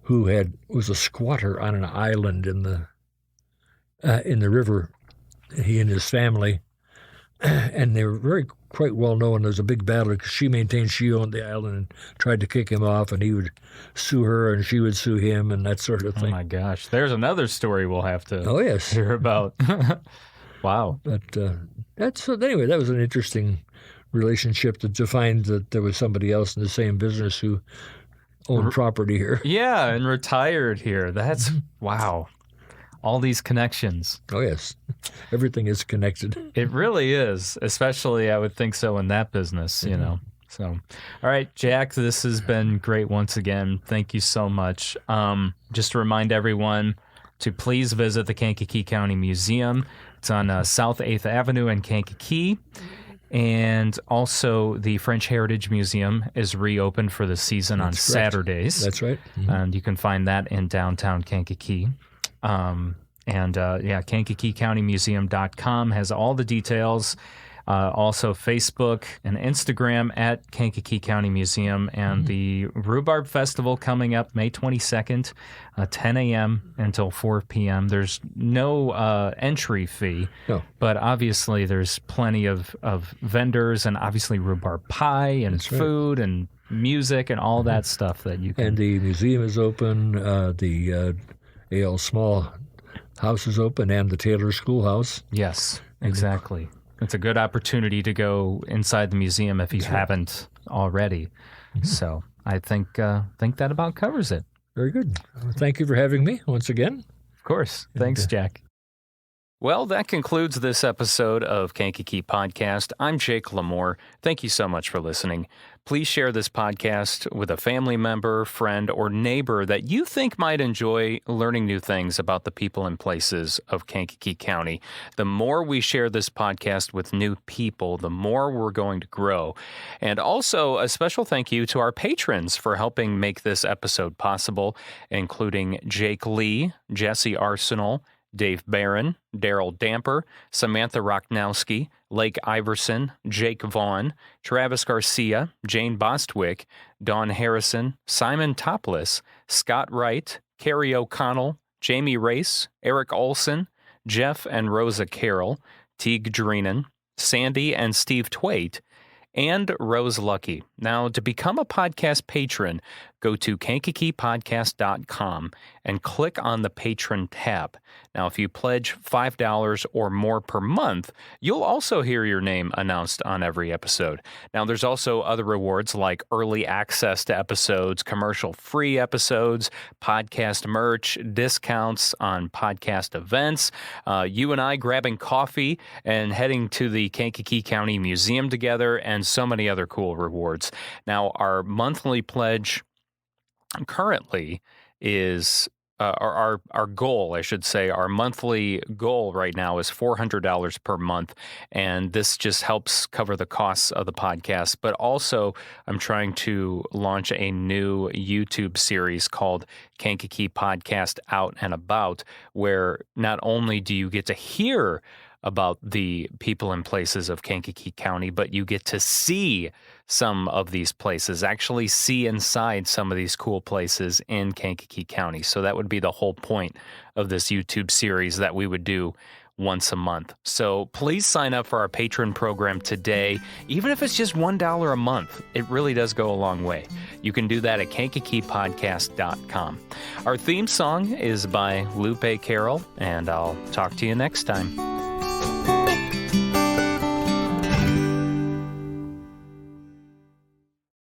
who was a squatter on an island in the river. He and his family and they were quite well known. There was a big battle because she maintained she owned the island and tried to kick him off, and he would sue her and she would sue him and that sort of Oh thing. my gosh. There's another story we'll have to Oh, yes. hear about. Wow. But anyway, that was an interesting relationship to find that there was somebody else in the same business who owned property here. Yeah, and retired here. That's wow. All these connections. Oh, yes. Everything is connected. It really is, especially I would think so in that business, you know. So, all right, Jack, this has been great once again. Thank you so much. Just to remind everyone to please visit the Kankakee County Museum. It's on South 8th Avenue in Kankakee. And also the French Heritage Museum is reopened for the season on Saturdays. That's right. And you can find that in downtown Kankakee. KankakeeCountyMuseum.com has all the details. Also Facebook and Instagram at Kankakee County Museum, and the Rhubarb Festival coming up May 22nd, 10 a.m. until 4 p.m. There's no entry fee, but obviously there's plenty of vendors and obviously rhubarb pie and food and music and all that stuff that you can. And the museum is open. The A.L. Small House is open, and the Taylor Schoolhouse. Yes, exactly. It's a good opportunity to go inside the museum if you haven't already. So I think that about covers it. Very good. Thank you for having me once again. Of course. Thanks, Jack. Well, that concludes this episode of Kankakee Podcast. I'm Jake LaMore. Thank you so much for listening. Please share this podcast with a family member, friend, or neighbor that you think might enjoy learning new things about the people and places of Kankakee County. The more we share this podcast with new people, the more we're going to grow. And also, a special thank you to our patrons for helping make this episode possible, including Jake Lee, Jesse Arsenal, Dave Barron, Daryl Damper, Samantha Rocknowski, Lake Iverson, Jake Vaughn, Travis Garcia, Jane Bostwick, Dawn Harrison, Simon Topless, Scott Wright, Carrie O'Connell, Jamie Race, Eric Olson, Jeff and Rosa Carroll, Teague Dreenan, Sandy and Steve Twait, and Rose Lucky. Now, to become a podcast patron, go to KankakeePodcast.com and click on the Patron tab. Now, if you pledge $5 or more per month, you'll also hear your name announced on every episode. Now, there's also other rewards like early access to episodes, commercial-free episodes, podcast merch, discounts on podcast events, you and I grabbing coffee and heading to the Kankakee County Museum together, and so many other cool rewards. Now, our monthly pledge currently is our goal, I should say, our monthly goal right now is $400 per month, and this just helps cover the costs of the podcast. But also, I'm trying to launch a new YouTube series called Kankakee Podcast Out and About, where not only do you get to hear about the people and places of Kankakee County, but you get to see some of these places, actually see inside some of these cool places in Kankakee County. So that would be the whole point of this YouTube series that we would do once a month. So please sign up for our Patron program today, even if it's just $1 a month. It really does go a long way. You can do that at KankakeePodcast.com. Our theme song is by Lupe Carroll, and I'll talk to you next time.